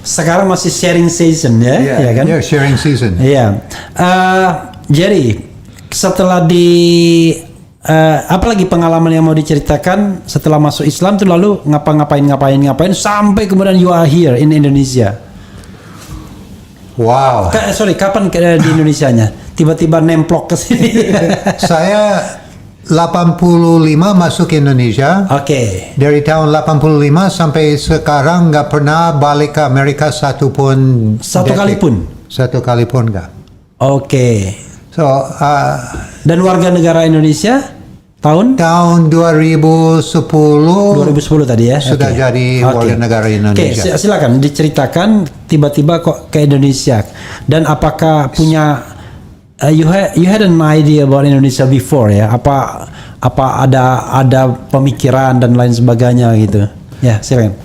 sekarang masih sharing session ya, ya kan? Sharing season. Iya. Jerry, setelah apalagi pengalaman yang mau diceritakan setelah masuk Islam tuh, lalu ngapain sampai kemudian you are here in Indonesia. Wow. Kapan di Indonesianya? Tiba-tiba nemplok ke sini. Saya 85 masuk Indonesia. Oke. Dari tahun 85 sampai sekarang nggak pernah balik ke Amerika satu kali pun nggak. Oke. So, dan warga negara Indonesia tahun 2010 tadi ya. Sudah jadi warga negara Indonesia. Oke, silakan diceritakan tiba-tiba kok ke Indonesia, dan apakah punya you had an idea about Indonesia before ya? Apa ada pemikiran dan lain sebagainya gitu. Ya, silakan.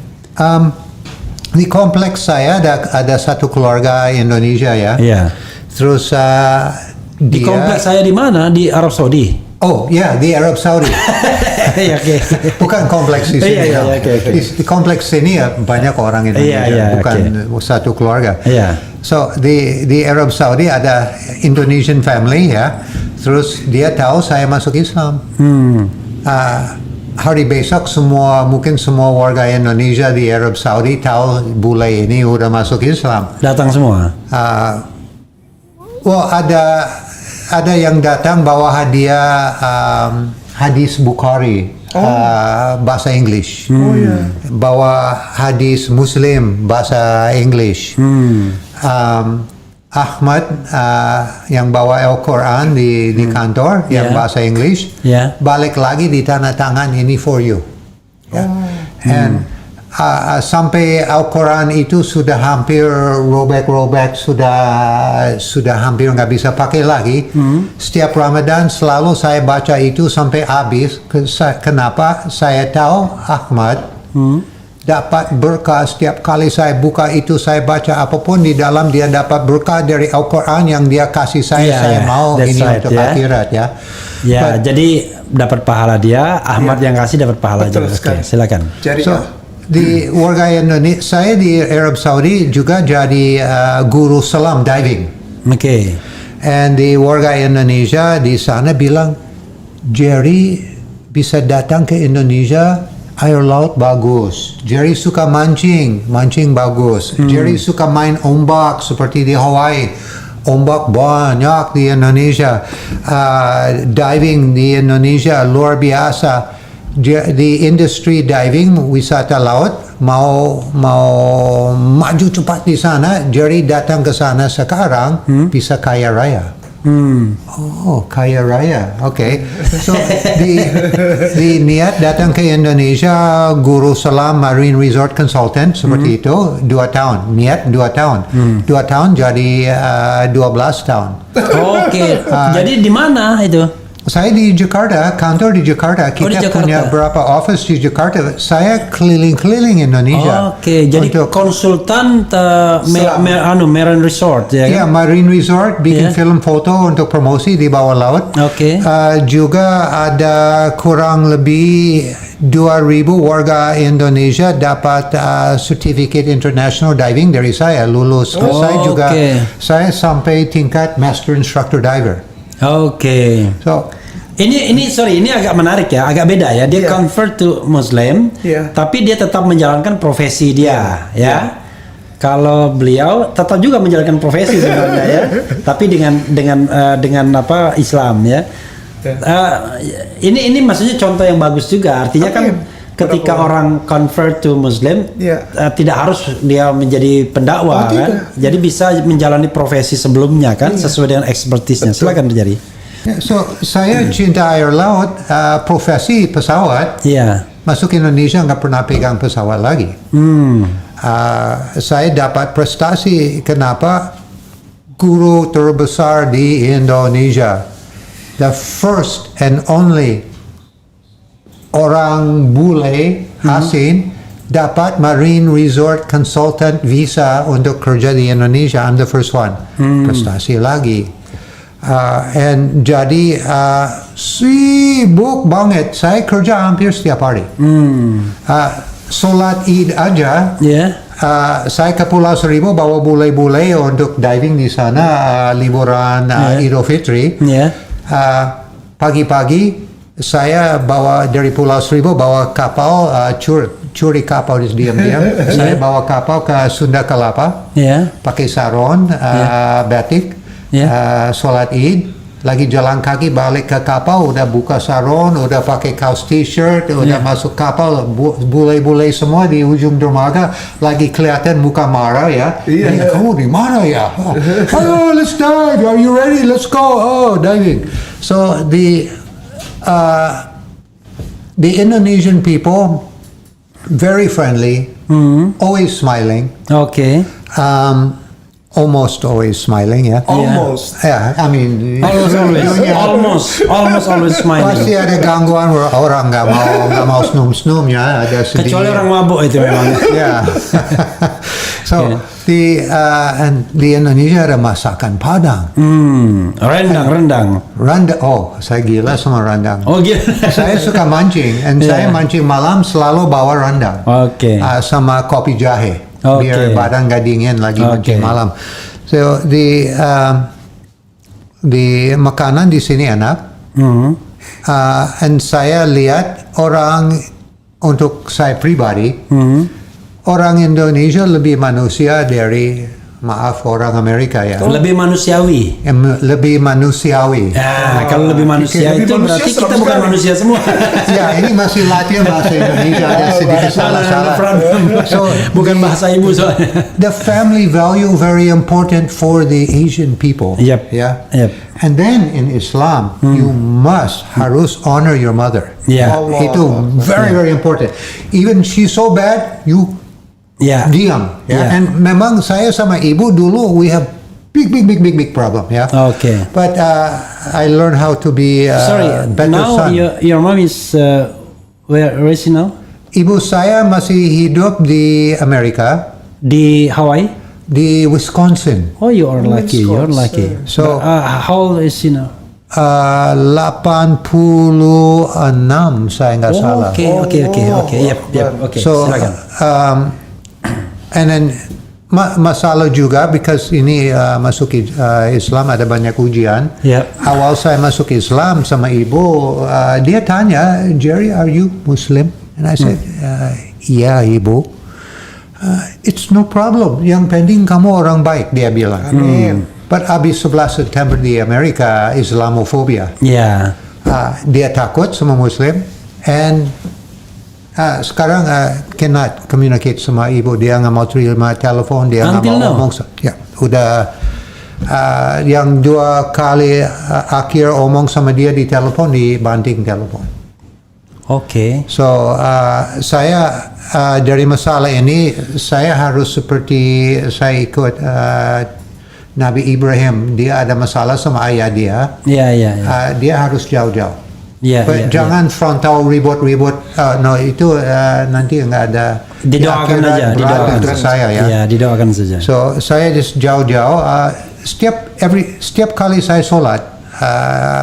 Di kompleks saya ada satu keluarga Indonesia ya. Iya. Terus di kompleks saya di mana? Di Arab Saudi. Oh ya, di Arab Saudi. Oke. Bukan kompleks di sini. Di kompleks sini ya banyak orang Indonesia, bukan satu keluarga. So di Arab Saudi ada Indonesian family ya. Terus dia tahu saya masuk Islam. Hari besok mungkin semua warga Indonesia di Arab Saudi tahu bule ini udah masuk Islam. Datang semua. Ada yang datang bawa hadiah hadis Bukhari bahasa English. Bawa hadis Muslim bahasa English. Ahmad yang bawa Al-Quran di kantor yang bahasa English. Balik lagi di tanda tangan, ini for you. And sampai Al-Quran itu sudah hampir robek, sudah hampir nggak bisa pakai lagi. Setiap Ramadan selalu saya baca itu sampai habis. Kenapa? Saya tahu Ahmad dapat berkah setiap kali saya buka itu, saya baca apapun di dalam, dia dapat berkah dari Al-Quran yang dia kasih saya mau ini untuk akhirat ya. Ya, jadi dapat pahala dia, Ahmad yang kasih dapat pahala juga. Oke, silakan. Di warga Indonesia, saya di Arab Saudi juga jadi guru selam diving. Oke. And di warga Indonesia di sana bilang, Jerry bisa datang ke Indonesia, air laut bagus. Jerry suka mancing bagus. Jerry suka main ombak seperti di Hawaii. Ombak banyak di Indonesia. Diving di Indonesia luar biasa. Di industri diving, wisata laut mau maju cepat di sana. Jerry datang ke sana sekarang bisa kaya raya. Oh, kaya raya. Oke. So di niat datang ke Indonesia, guru selam Marine Resort Consultant seperti itu 2 tahun. Niat 2 tahun. 2 tahun jadi 12 tahun. Oke. Jadi di mana itu? Saya di Jakarta, kantor di Jakarta. Kita punya berapa office di Jakarta. Saya keliling-keliling Indonesia. Oke, jadi konsultan Marine Resort ya? Iya, Marine Resort bikin film foto untuk promosi di bawah laut. Oke. Juga ada kurang lebih 2.000 warga Indonesia dapat Certificate International Diving dari saya, lulus. Saya juga saya sampai tingkat Master Instructor Diver. Oke. So Ini sorry, ini agak menarik ya, agak beda ya. Dia Iya. convert to Muslim, Iya. tapi dia tetap menjalankan profesi dia, ya. Kalau beliau tetap juga menjalankan profesi sebenarnya ya, tapi dengan apa Islam ya. Ini maksudnya contoh yang bagus juga. Artinya kan ketika orang convert to Muslim, Iya. tidak harus dia menjadi pendakwa Oh, kan. tidak. Jadi bisa menjalani profesi sebelumnya kan, sesuai dengan ekspertisnya. Silakan jadi. so saya cinta air laut, profesi pesawat. Iya. Masuk Indonesia nggak pernah pegang pesawat lagi. Saya dapat prestasi kenapa? Guru terbesar di Indonesia, the first and only orang bule asing dapat Marine Resort Consultant visa untuk kerja di Indonesia. I'm the first one. Prestasi lagi. And jadi sibuk banget. Saya kerja hampir setiap hari. Solat Id aja. Ya. Saya ke Pulau Seribu bawa bule-bule untuk diving di sana liburan Idul Fitri. Ya. Pagi-pagi saya bawa dari Pulau Seribu bawa kapal curi kapal diam-diam. Saya bawa kapal ke Sunda Kelapa. Ya. Pakai sarung, batik, sholat Id, lagi jalan kaki balik ke kapal, udah buka sarung, udah pakai kaos t-shirt, udah masuk kapal, bule-bule semua di ujung dermaga, lagi kelihatan muka marah ya. Kamu di mana ya? Ayo, let's dive. Are you ready? Let's go. Oh, diving. So the Indonesian people, very friendly, always smiling. Oke. Almost always smiling, ya. Almost. Yeah, I mean, almost always smiling. pasti ada gangguan orang nggak mau snum ya, ada sedih. Kecuali orang mabuk itu memang. Ya. So di Indonesia ada masakan Padang. Rendang. Rendang. Oh, saya gila sama rendang. Oh gitu. Saya suka mancing, and saya mancing malam selalu bawa rendang. Oke. Sama kopi jahe. Oke. Biar badan nggak dingin lagi mancing malam. So di makanan di sini enak. And saya lihat orang, untuk saya pribadi, orang Indonesia lebih manusia dari, maaf, orang Amerika ya. Lebih manusiawi. Lebih manusiawi. Kalau lebih manusia Lebih itu manusia berarti serem kita bukan sekali. manusia semua. Ya, ini masih latihan bahasa Indonesia, ada sedikit salah-salah. So, Bukan bahasa ibu soalnya. the family value very important for the Asian people. Yep. Yeah. Yep. And then in Islam, you harus honor your mother. Yeah. Itu very important. Even she's so bad, you Ya. diam. Yeah. And memang saya sama ibu dulu we have big problem. Yeah. Okay. But I learned how to be Sorry. better Now son. your mom is where is she now? Ibu saya masih hidup di Amerika, Di Hawaii. di Wisconsin. Oh, you are lucky. You're lucky. So- how old is she now? 86 saya nggak salah. Oke. Yep. Oke. So, Silakan. and then masalah juga because ini masuk Islam ada banyak ujian. Yep. Awal saya masuk Islam sama ibu, dia tanya, Jerry, are you Muslim? And I said, yeah, ibu. It's no problem. Yang penting kamu orang baik, dia bilang. But habis 11 September di Amerika, Islamophobia. Ya. Dia takut sama Muslim, and sekarang cannot communicate sama ibu. Dia nggak mau terima telepon, dia nggak Until mau now? ngomong. Ya, udah yang 2 kali akhir omong sama dia di telepon, dibanting telepon. Oke. So saya dari masalah ini saya harus seperti saya ikut Nabi Ibrahim. Dia ada masalah sama ayah dia. Ya. Dia harus jauh-jauh. Ya. Jangan frontal ribut-ribut. No, itu nanti nggak ada. Didoakan akhirat aja. berat Didoakan untuk saya ya. Ya, didoakan saja. So saya just jauh-jauh. Setiap kali saya sholat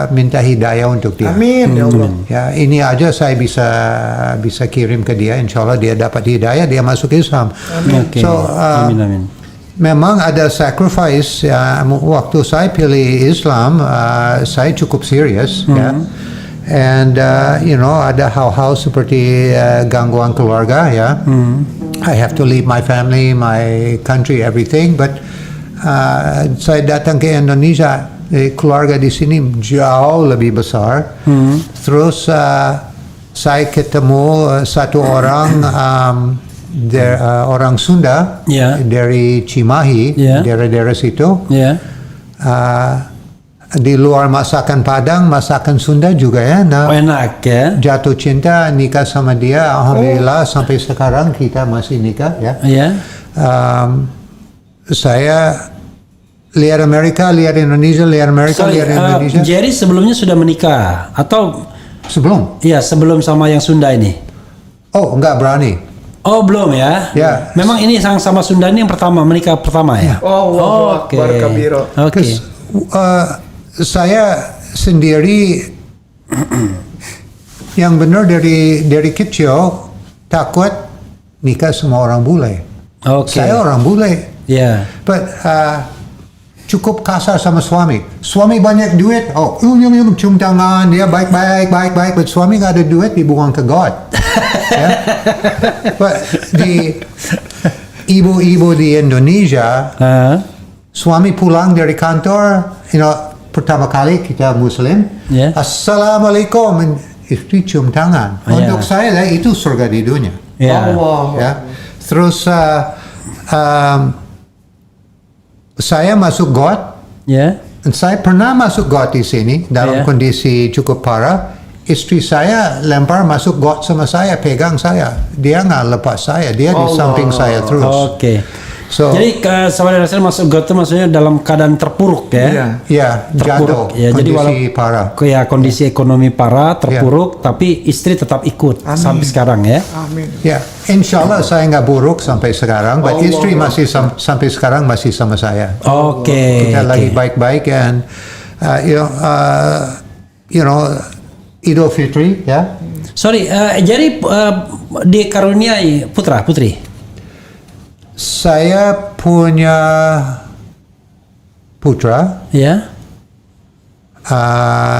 minta hidayah untuk dia. Amin ya Allah. Ya, ini aja saya bisa kirim ke dia. Insya Allah dia dapat hidayah, dia masuk Islam. Oke. So Amin. memang ada sacrifice ya. Waktu saya pilih Islam, saya cukup serius ya. And ada hal-hal seperti gangguan keluarga ya. I have to leave my family, my country, everything. But saya datang ke Indonesia, keluarga di sini jauh lebih besar. Terus saya ketemu satu orang orang Sunda dari Cimahi, daerah-daerah situ. Di luar masakan Padang, masakan Sunda juga ya. Nah, enak ya. Jatuh cinta, nikah sama dia. Alhamdulillah sampai sekarang kita masih nikah ya. Saya lihat Amerika, lihat Indonesia, lihat Amerika, lihat Indonesia. Jerry sebelumnya sudah menikah atau sebelum? Iya, sebelum sama yang Sunda ini. Oh, enggak berani. Oh, belum ya? Ya. Memang ini sama Sunda ini yang pertama, menikah pertama ya? Oke. Oke. Saya sendiri yang benar dari kecil takut nikah sama orang bule. Saya orang bule. Yeah. But cukup kasar sama suami. Suami banyak duit, cium tangan, dia baik. But suami nggak ada duit, dibuang ke God. But di ibu-ibu di Indonesia, suami pulang dari kantor, pertama kali kita Muslim, Assalamualaikum, istri cium tangan. Untuk saya itu surga di dunia. Terus saya masuk God. Saya pernah masuk God di sini dalam kondisi cukup parah. Istri saya lempar masuk God sama saya, pegang saya. Dia nggak lepas saya, dia di samping saya terus. So, jadi saudara saya masuk God itu maksudnya dalam keadaan terpuruk ya? Iya, jatuh, kondisi parah. Ya, kondisi ekonomi parah, terpuruk, tapi istri tetap ikut sampai sekarang ya? Amin. Ya, insya Allah saya nggak buruk sampai sekarang, but istri masih sampai sekarang masih sama saya. Kita lagi baik-baik, and Idul Fitri ya. Sorry, jadi dikaruniai putra putri? Saya punya putra,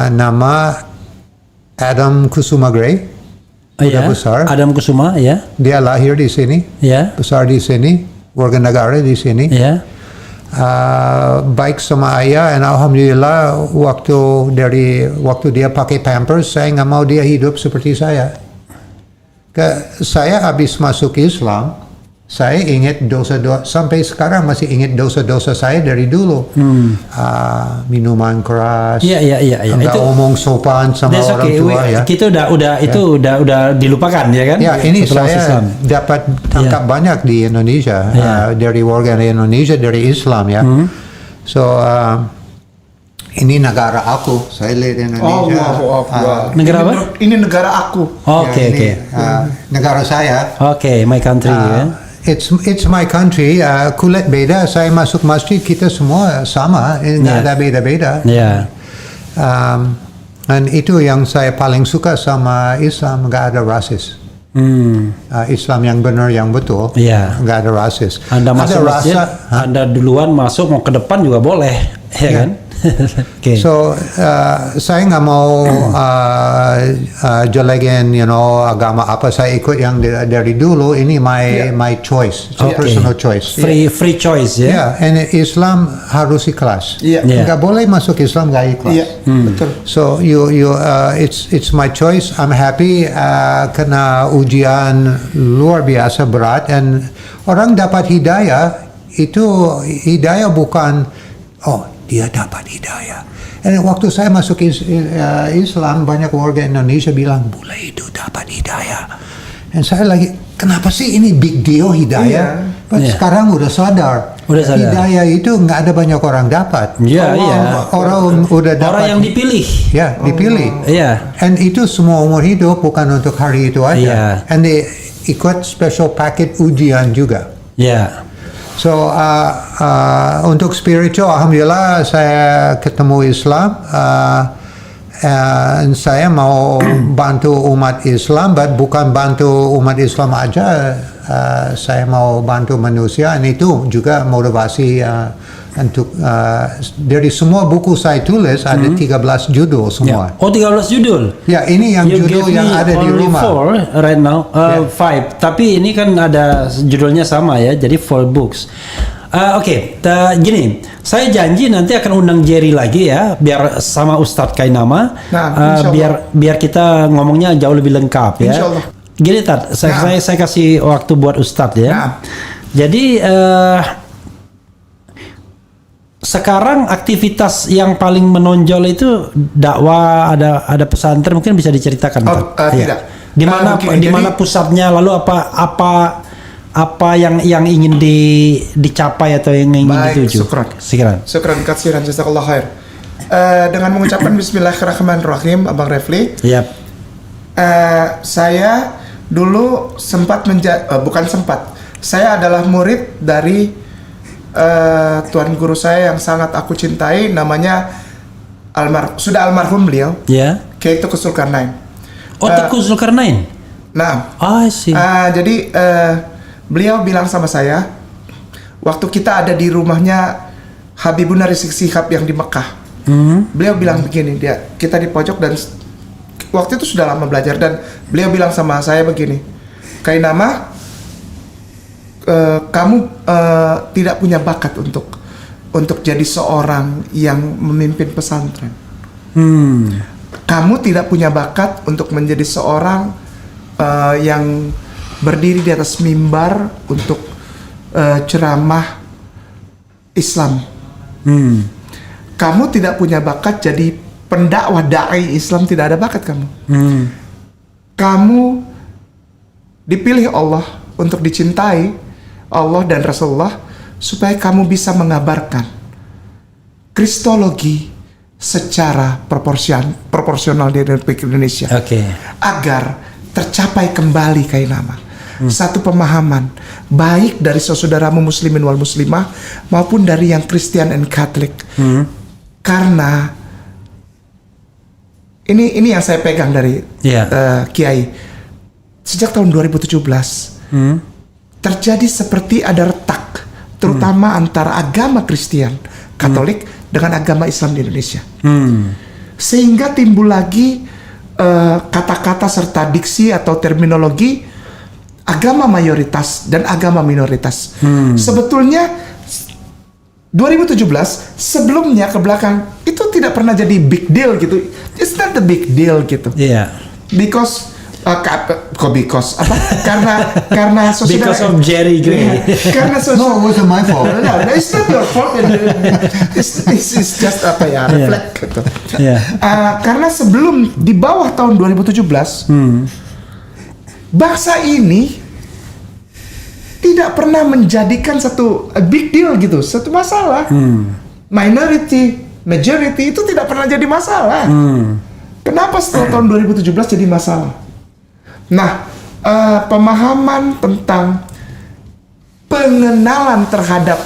nama Adam Kusuma Gray, udah besar. Adam Kusuma, ya. Dia lahir di sini, besar di sini, warga negara di sini. Baik sama ayah, dan alhamdulillah waktu dia pakai Pampers, saya nggak mau dia hidup seperti saya. Saya habis masuk Islam. Saya ingat dosa-dosa, sampai sekarang masih ingat dosa-dosa saya dari dulu. Minuman keras, enggak omong sopan sama orang tua ya. Itu udah dilupakan ya kan? Ya, ini saya dapat tangkap banyak di Indonesia, dari warga Indonesia, dari Islam ya. So ini negara aku, saya lihat Indonesia. Negara apa? Ini negara aku. Negara saya. My country ya. It's my country. Kulit beda, saya masuk masjid kita semua sama, nggak ada beda-beda. Dan itu yang saya paling suka sama Islam, nggak ada rasis. Islam yang benar, yang betul, nggak ada rasis. Anda masuk masjid, Anda duluan masuk, mau ke depan juga boleh, ya kan? So saya nggak mau jelekin agama apa, saya ikut yang dari dulu. Ini my choice, personal choice. Free choice ya. And Islam harus ikhlas. Nggak boleh masuk Islam nggak ikhlas. Betul. So it's my choice. I'm happy kena ujian luar biasa berat, and orang dapat hidayah. Itu hidayah bukan dia dapat hidayah. Dan waktu saya masuk Islam, banyak warga Indonesia bilang, bule itu dapat hidayah. Dan saya lagi, kenapa sih ini big deal hidayah? Sekarang udah sadar. Hidayah itu nggak ada banyak orang dapat. Orang udah dapat. Orang yang dipilih. Dipilih. And itu semua umur hidup, bukan untuk hari itu aja. And they ikut special paket ujian juga. So untuk spiritual, alhamdulillah saya ketemu Islam, saya mau bantu umat Islam, bukan bantu umat Islam aja. Saya mau bantu manusia, dan itu juga motivasi untuk dari semua buku saya tulis ada 13 judul semua. Oh, 13 judul. Ya, ini yang You judul gave yang me ada di only rumah. 4 right now, 5. Tapi ini kan ada judulnya sama ya, jadi 4 books. Oke, gini, saya janji nanti akan undang Jerry lagi ya, biar sama Ustadz Kainama, biar kita ngomongnya jauh lebih lengkap ya. Insyaallah. Gini Tad, saya kasih waktu buat Ustadz ya. Jadi sekarang aktivitas yang paling menonjol itu dakwah, ada pesantren, mungkin bisa diceritakan. Tidak. Di mana pusatnya, lalu apa yang ingin dicapai atau yang ingin dituju? Syukran katsiran, jazakallah khair. Dengan mengucapkan Bismillahirrahmanirrahim, Abang Refli. Yap. Saya dulu saya adalah murid dari tuan guru saya yang sangat aku cintai, namanya sudah almarhum beliau. Ya. Kiai Teuku Zulkarnain. Oh, Teuku Zulkarnain. Nah. I see. Jadi beliau bilang sama saya, waktu kita ada di rumahnya Habibuna Rizik Syihab yang di Mekah, beliau bilang begini, kita di pojok dan waktu itu sudah lama belajar, dan beliau bilang sama saya begini, Kainama, kamu tidak punya bakat untuk jadi seorang yang memimpin pesantren. Kamu tidak punya bakat untuk menjadi seorang yang berdiri di atas mimbar untuk ceramah Islam. Kamu tidak punya bakat jadi pendakwah dai Islam, tidak ada bakat kamu. Kamu dipilih Allah untuk dicintai Allah dan Rasulullah supaya kamu bisa mengabarkan kristologi secara proporsional di Republik Indonesia. Agar tercapai kembali Kainama satu pemahaman baik dari saudaramu muslimin wal muslimah maupun dari yang Kristen and Catholic. Karena ini yang saya pegang dari Kiai sejak tahun 2017 terjadi seperti ada retak, terutama antara agama Kristen Katolik dengan agama Islam di Indonesia, sehingga timbul lagi kata-kata serta diksi atau terminologi agama mayoritas dan agama minoritas. Sebetulnya 2017 sebelumnya ke belakang itu tidak pernah jadi big deal gitu. It's not a big deal gitu. Because karena because of Jerry Gray. Karena No, it wasn't my fault. No, it's not your fault. It's just reflect gitu. Karena sebelum di bawah tahun 2017 bangsa ini tidak pernah menjadikan satu big deal gitu, satu masalah. Minority, majority itu tidak pernah jadi masalah. Kenapa setelah tahun 2017 jadi masalah? Nah, pemahaman tentang pengenalan terhadap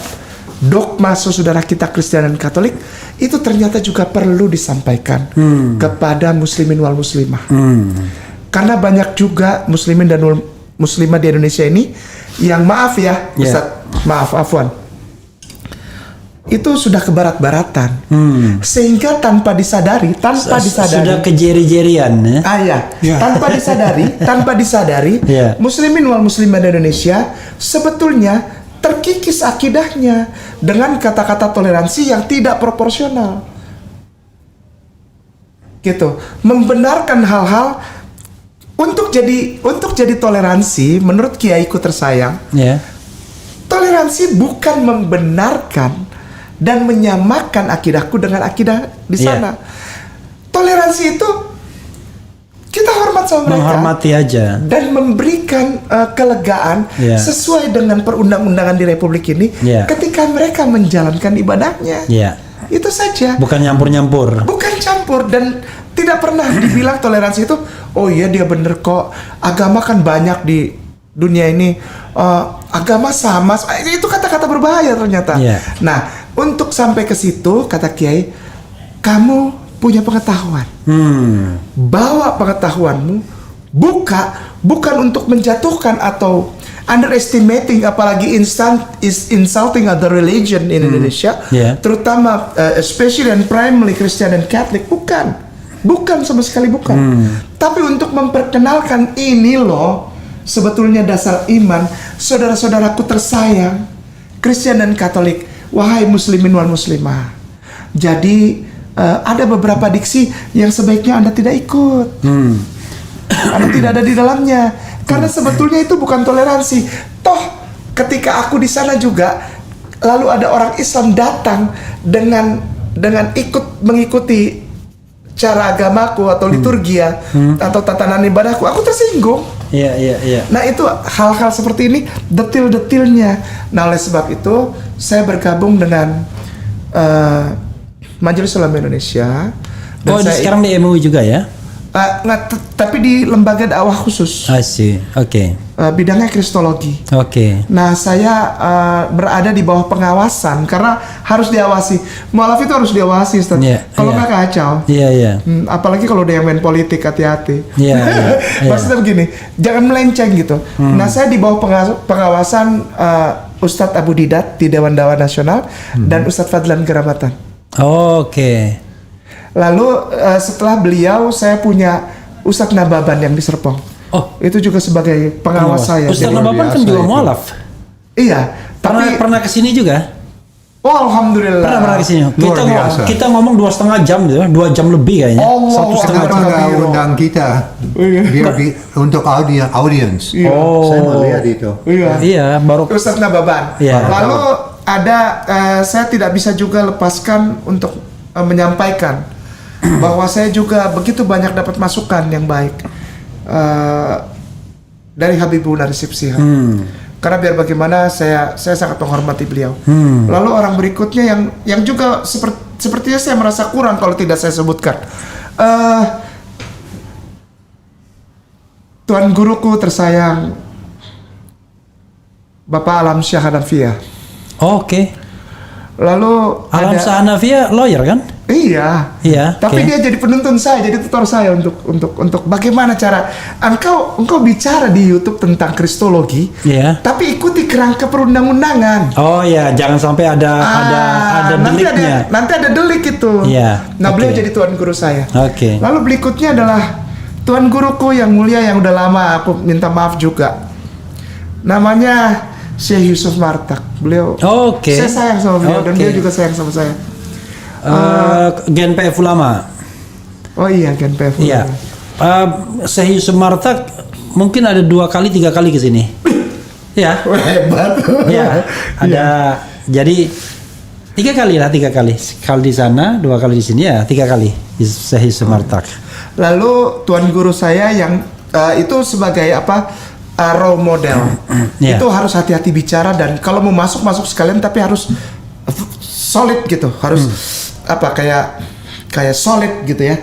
dogma saudara kita Kristen dan Katolik itu ternyata juga perlu disampaikan kepada muslimin wal muslimah. Karena banyak juga muslimin dan muslimah di Indonesia ini yang Ustaz, afwan, itu sudah kebarat-baratan, sehingga tanpa disadari sudah kejeri-jerian ya. Tanpa disadari muslimin wal muslimah di Indonesia sebetulnya terkikis akidahnya dengan kata-kata toleransi yang tidak proporsional gitu, membenarkan hal-hal untuk jadi toleransi. Menurut kiaiku tersayang, toleransi bukan membenarkan dan menyamakan akidahku dengan akidah di sana. Toleransi itu kita hormat sama mereka, menghormati aja dan memberikan kelegaan sesuai dengan perundang-undangan di Republik ini ketika mereka menjalankan ibadahnya. Itu saja. Bukan campur, dan tidak pernah dibilang toleransi itu, oh iya dia bener kok, agama kan banyak di dunia ini, agama sama. Itu kata-kata berbahaya ternyata. Nah, untuk sampai ke situ, kata Kiai, kamu punya pengetahuan. Bawa pengetahuanmu, bukan untuk menjatuhkan atau underestimating, apalagi insulting other religion in Indonesia, terutama especially and primarily Christian and Catholic. Bukan sama sekali bukan. Tapi untuk memperkenalkan ini loh sebetulnya dasar iman, saudara-saudaraku tersayang, Kristen dan Katolik, wahai muslimin wal muslimah. Jadi ada beberapa diksi yang sebaiknya Anda tidak ikut. Anda tidak ada di dalamnya. Karena sebetulnya itu bukan toleransi. Toh ketika aku di sana juga, lalu ada orang Islam datang dengan mengikuti cara agamaku atau liturgia atau tatanan ibadahku, aku tersinggung. Iya. Nah itu hal-hal seperti ini, detil-detilnya. Nah oleh sebab itu saya bergabung dengan Majelis Ulama Indonesia. Dan sekarang di MUI juga ya? Tapi di lembaga dakwah khusus. I see. Oke. Bidangnya kristologi. Oke. Nah saya berada di bawah pengawasan karena harus diawasi. Mualaf itu harus diawasi, Ustaz. Kalau nggak kacau. Iya. Apalagi kalau dia main politik, hati-hati. Iya. Maksudnya begini, jangan melenceng gitu. Nah saya di bawah pengawasan Ustadz Abu Didat di Dewan Dakwah Nasional dan Ustadz Fadlan Gerabatan. Oke. Lalu setelah beliau saya punya Ustadz Nababan yang di Serpong. Oh, itu juga sebagai pengawas saya. Ustadz Nababan kan juga mualaf. Iya, tapi pernah kesini juga. Oh alhamdulillah. Pernah kesini. Kita ngomong 2,5 jam gitu, 2 jam lebih kayaknya. 1,5 jam. Nggak undang kita biar untuk audiens. Saya mau lihat itu. Iya, baru Ustadz Nababan. Lalu ada saya tidak bisa juga lepaskan untuk menyampaikan bahwa saya juga begitu banyak dapat masukan yang baik dari Habibur Narsib Shihab. Karena biar bagaimana saya sangat menghormati beliau. Lalu orang berikutnya yang juga sepertinya saya merasa kurang kalau tidak saya sebutkan. Tuan guruku tersayang Bapak Alam Syah Hanafiah. Oke. Lalu Alam Syah Hanafiah lawyer kan? Iya. Tapi dia jadi penuntun saya, jadi tutor saya untuk bagaimana cara engkau bicara di YouTube tentang kristologi, tapi ikuti kerangka perundang-undangan. Oh ya, jangan sampai ada deliknya. Nanti ada delik itu. Nah, beliau jadi tuan guru saya. Lalu berikutnya adalah tuan guruku yang mulia yang udah lama, aku minta maaf juga. Namanya Syekh Yusuf Martak. Beliau saya sayang sama beliau dan dia juga sayang sama saya. GNPF Ulama. Oh iya, GNPF Ulama. Iya. Syekh Yusuf Martak mungkin ada 2 kali 3 kali ke sini. Ya. Hebat. Ya. Ada jadi 3 kali lah, 3 kali. Sekali di sana, 2 kali di sini ya, 3 kali Syekh Yusuf Martak. Lalu tuan guru saya yang itu sebagai role model. Itu harus hati-hati bicara dan kalau mau masuk sekalian tapi harus solid gitu. Harus kayak solid gitu ya.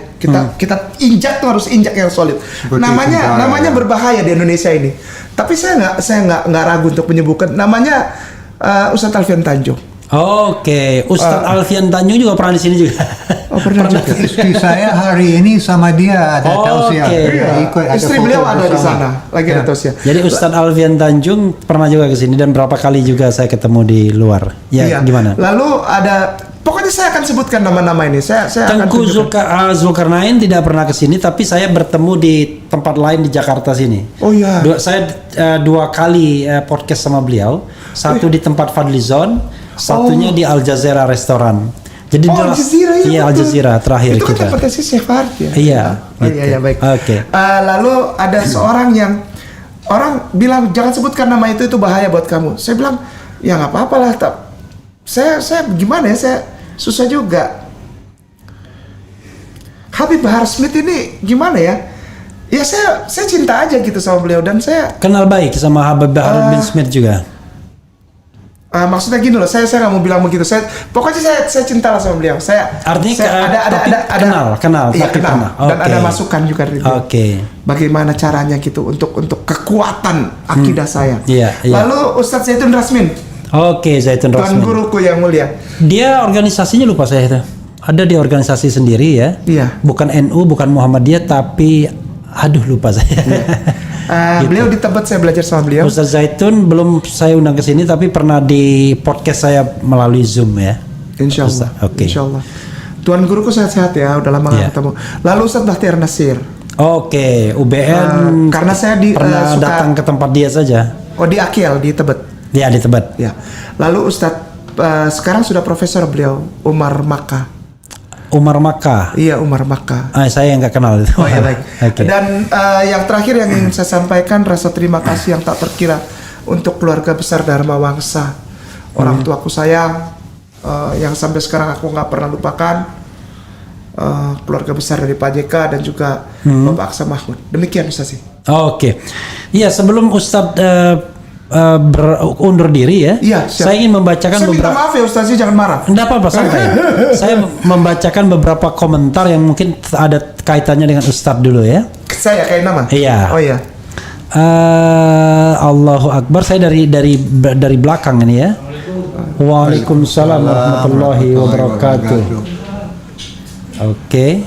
Kita injak tuh harus injak yang solid. Namanya berbahaya di Indonesia ini. Tapi saya nggak ragu untuk menyebutkan namanya Ustadz Alfian Tanjung. Ustadz Alfian Tanjung juga pernah di sini juga. Pernah juga. Istri saya hari ini sama dia ada tausiah. Istri beliau ada di sana, lagi ada tausiah. Jadi Ustadz Alfian Tanjung pernah juga ke sini dan berapa kali juga saya ketemu di luar. Gimana? Lalu ada, pokoknya saya akan sebutkan nama-nama ini. Saya Tengku Zulkarnain tidak pernah ke sini, tapi saya bertemu di tempat lain di Jakarta sini. Oh iya. Saya 2 kali podcast sama beliau. Satu di tempat Fadlizon, satunya di Al Jazeera restoran. Jadi Al Jazeera ya. Iya, Al Jazeera terakhir itu kita. Itu kan tempatnya si Syafard ya. Iya. Iya baik. Lalu ada seorang yang orang bilang jangan sebutkan nama itu bahaya buat kamu. Saya bilang ya nggak apa-apa lah. Saya gimana ya, saya susah juga. Habib Bahar Smith ini gimana ya? Ya saya cinta aja gitu sama beliau dan saya kenal baik sama Habib Bahar bin Smith juga. Maksudnya gini loh, saya nggak mau bilang begitu. Pokoknya saya cinta lah sama beliau. Artinya ada kenal. Dan ada masukan juga dari beliau. Bagaimana caranya gitu untuk kekuatan akidah saya. Lalu Ustadz Zaitun Rasmin. Zaitun Rasmin. Tuan guruku yang mulia. Dia organisasinya lupa saya itu. Ada di organisasi sendiri ya. Iya. Bukan NU, bukan Muhammadiyah, tapi aduh lupa saya. Gitu. Beliau di Tebet saya belajar sama beliau. Ustaz Zaitun belum saya undang ke sini, tapi pernah di podcast saya melalui Zoom ya. Insya Allah. Oke. Insya Allah. Tuan guruku sehat-sehat ya, udah lama Iya. gak ketemu. Lalu Ustaz Bahtiar Nasir. Oke, UBN. Karena saya pernah suka datang ke tempat dia saja. Oh di Akyel di Tebet. Ya di Tebet. Ya. Lalu Ustadz sekarang sudah profesor beliau Umar Makkah. Umar Makkah. Iya Umar Makkah. Saya yang nggak kenal itu. Oh ya baik. Oke. Dan yang terakhir yang ingin saya sampaikan rasa terima kasih yang tak terkira untuk keluarga besar Dharma Wangsa. Orang tuaku sayang yang sampai sekarang aku nggak pernah lupakan. Keluarga besar dari Pak JK dan juga Bapak Aksa Mahmud. Demikian Ustaz sih. Oke. Iya, sebelum Ustadz undur diri ya. Iya, siap. Saya ingin membacakan Saya minta beberapa. maaf ya Ustaz sih, jangan marah. Enggak apa-apa, santai. Saya membacakan beberapa komentar yang mungkin ada kaitannya dengan Ustadz dulu ya. Saya kayak nama. Iya. Oh iya. Allahu Akbar. Saya dari belakang ini ya. Waalaikumsalam warahmatullahi wabarakatuh. Oke.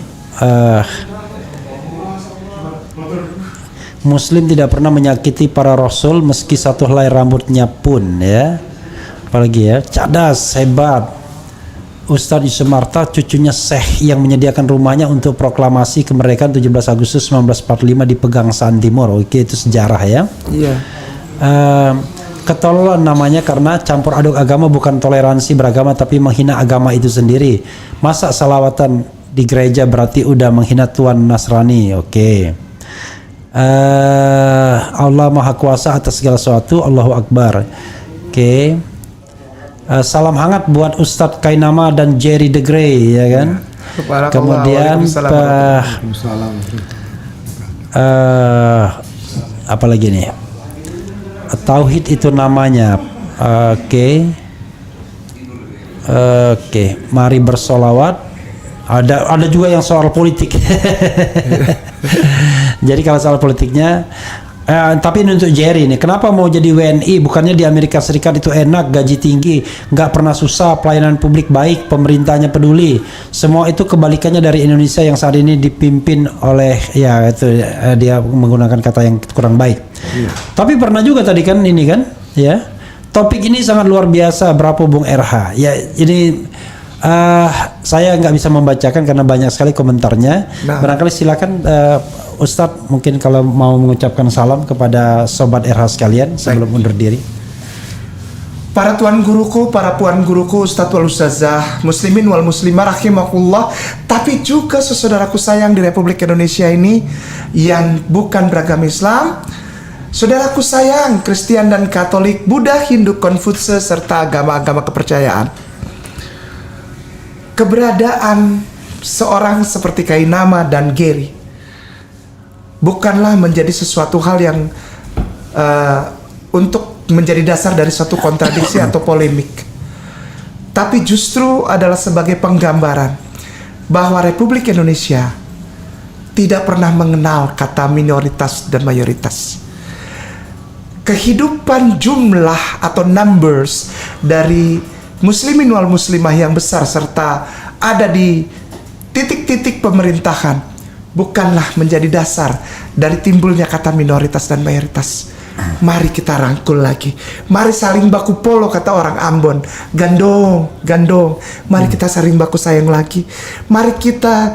Muslim tidak pernah menyakiti para rasul meski satu helai rambutnya pun ya. Apalagi ya, cadas, hebat. Ustadz Yusuf Marta, cucunya Syekh yang menyediakan rumahnya untuk proklamasi kemerdekaan 17 Agustus 1945 di Pegangsaan Timur. Oke, itu sejarah ya. Iya. Ketololan namanya karena campur aduk agama, bukan toleransi beragama tapi menghina agama itu sendiri. Masa salawatan di gereja berarti udah menghina Tuhan Nasrani. Oke. Allah Maha Kuasa atas segala sesuatu. Allahu Akbar. Oke. Salam hangat buat Ustadz Kainama dan Jerry the Grey ya kan. Kemudian apa lagi nih? Tauhid itu namanya. Oke. Mari bersolawat. Ada juga yang soal politik. Jadi kalau soal politiknya, tapi ini untuk Jerry nih, kenapa mau jadi WNI? Bukannya di Amerika Serikat itu enak, gaji tinggi, nggak pernah susah, pelayanan publik baik, pemerintahnya peduli. Semua itu kebalikannya dari Indonesia yang saat ini dipimpin oleh ya itu dia menggunakan kata yang kurang baik. Iya. Tapi pernah juga tadi kan ini kan, ya topik ini sangat luar biasa. Berapa Bung RH? Ya ini. Saya nggak bisa membacakan karena banyak sekali komentarnya. Barangkali silakan Ustadz mungkin kalau mau mengucapkan salam kepada sobat RH sekalian sebelum undur diri. Para tuan guruku, para puan guruku, Ustadz wal Ustazah, muslimin wal muslimah rahimakumullah, tapi juga saudaraku sayang di Republik Indonesia ini yang bukan beragama Islam, saudaraku sayang Kristen dan Katolik, Buddha, Hindu, Konfutse serta agama-agama kepercayaan. Keberadaan seorang seperti Kainama dan Gary bukanlah menjadi sesuatu hal yang untuk menjadi dasar dari suatu kontradiksi atau polemik, tapi justru adalah sebagai penggambaran bahwa Republik Indonesia tidak pernah mengenal kata minoritas dan mayoritas. Kehidupan jumlah atau numbers dari muslimin wal muslimah yang besar serta ada di titik-titik pemerintahan bukanlah menjadi dasar dari timbulnya kata minoritas dan mayoritas. Mari kita rangkul lagi. Mari saling baku polo kata orang Ambon. Gandong, gandong. Mari kita saling baku sayang lagi. Mari kita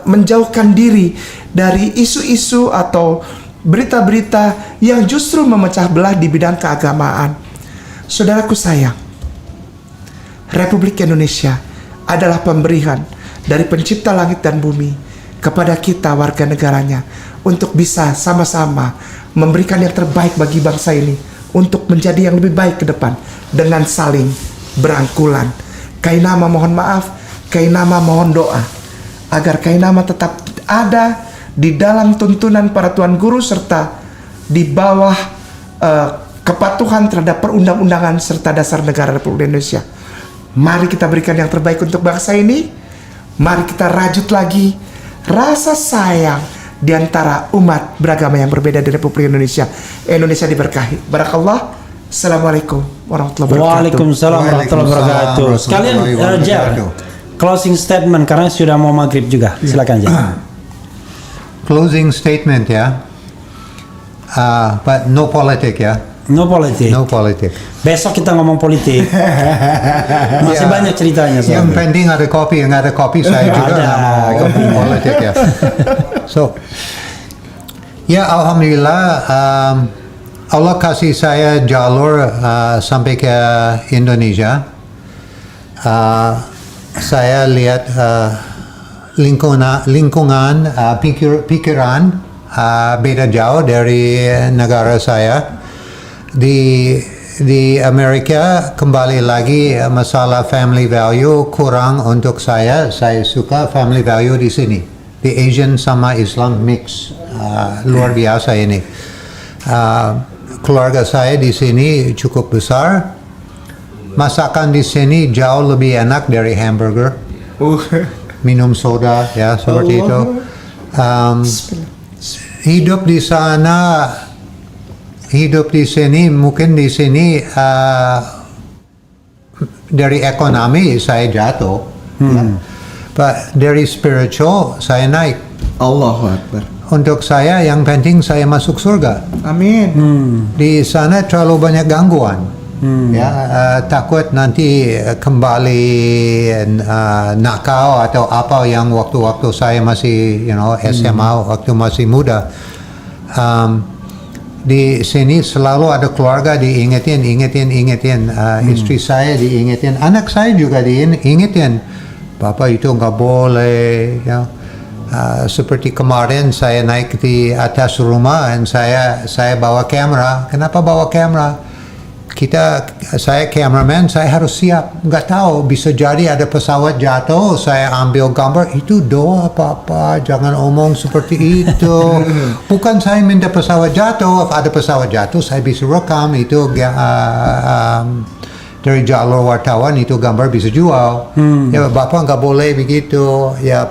menjauhkan diri dari isu-isu atau berita-berita yang justru memecah belah di bidang keagamaan. Saudaraku sayang, Republik Indonesia adalah pemberian dari pencipta langit dan bumi kepada kita warga negaranya untuk bisa sama-sama memberikan yang terbaik bagi bangsa ini untuk menjadi yang lebih baik ke depan dengan saling berangkulan. Kainama mohon maaf, Kainama mohon doa agar Kainama tetap ada di dalam tuntunan para tuan guru serta di bawah kepatuhan terhadap perundang-undangan serta dasar negara Republik Indonesia. Mari kita berikan yang terbaik untuk bangsa ini. Mari kita rajut lagi rasa sayang di antara umat beragama yang berbeda di Republik Indonesia. Indonesia diberkahi. Barakallah. Assalamualaikum warahmatullahi wabarakatuh. Waalaikumsalam warahmatullahi wabarakatuh. Sekalian Closing statement karena sudah mau maghrib juga. Silakan aja. Closing statement ya. But no politik ya. No politik. No politik. Besok kita ngomong politik. Masih Ya. banyak ceritanya. Yang soalnya. penting ada kopi, yang ada kopi saya juga Ada nggak kopi. mau politik ya. So, ya alhamdulillah Allah kasih saya jalur sampai ke Indonesia. Saya lihat lingkungan pikiran beda jauh dari negara saya. Di Amerika kembali lagi masalah family value kurang untuk saya. Saya suka family value di sini. Di Asian sama Islam mix luar biasa ini. Keluarga saya di sini cukup besar. Masakan di sini jauh lebih enak dari hamburger. Minum soda ya seperti itu. Hidup di sana. Hidup di sini mungkin di sini dari ekonomi saya jatuh, ya. But dari spiritual saya naik. Allahu Akbar. Untuk saya yang penting saya masuk surga. Amin. Di sana terlalu banyak gangguan, ya takut nanti kembali nakal atau apa yang waktu-waktu saya masih SMA waktu masih muda. Di sini selalu ada keluarga diingetin. Istri saya diingetin, anak saya juga diingetin. Bapak itu nggak boleh. Ya. Seperti kemarin saya naik di atas rumah dan saya bawa kamera. Kenapa bawa kamera? Saya cameraman, saya harus siap. Nggak tahu, bisa jadi ada pesawat jatuh, saya ambil gambar. Itu doa Papa, jangan omong seperti itu. Bukan saya minta pesawat jatuh. Ada pesawat jatuh, saya bisa rekam. Itu dari jalur wartawan, itu gambar bisa jual. Ya Bapak nggak boleh begitu. Ya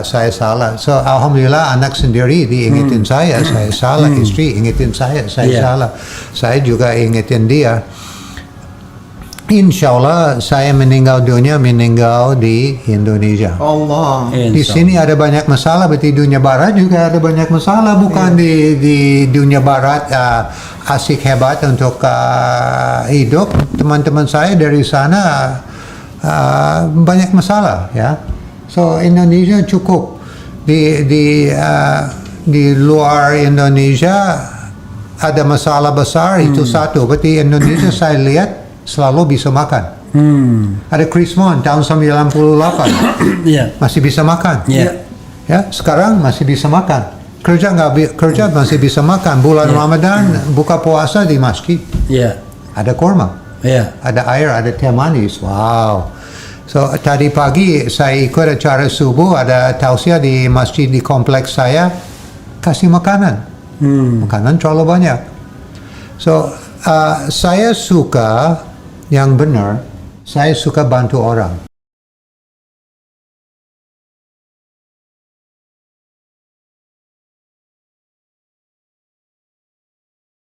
saya salah. So alhamdulillah anak sendiri diingetin saya salah. Istri ingetin saya salah. Saya juga ingetin dia. Insya Allah saya meninggal di Indonesia. Allah. Di sini ada banyak masalah, berarti dunia barat juga ada banyak masalah. Bukan di dunia barat asik hebat untuk hidup. Teman-teman saya dari sana banyak masalah ya. So Indonesia cukup. Di luar Indonesia ada masalah besar itu satu. Berarti Indonesia saya lihat selalu bisa makan. Ada Krismon tahun 98 masih bisa makan. Ya, sekarang masih bisa makan. Kerja masih bisa makan. Bulan Ramadan buka puasa di masjid. Ada kurma. Ada air, ada teh manis. Wow. So tadi pagi saya ikut acara subuh, ada tausiah di masjid di kompleks saya, kasih makanan. Makanan terlalu banyak. So saya suka yang benar, saya suka bantu orang.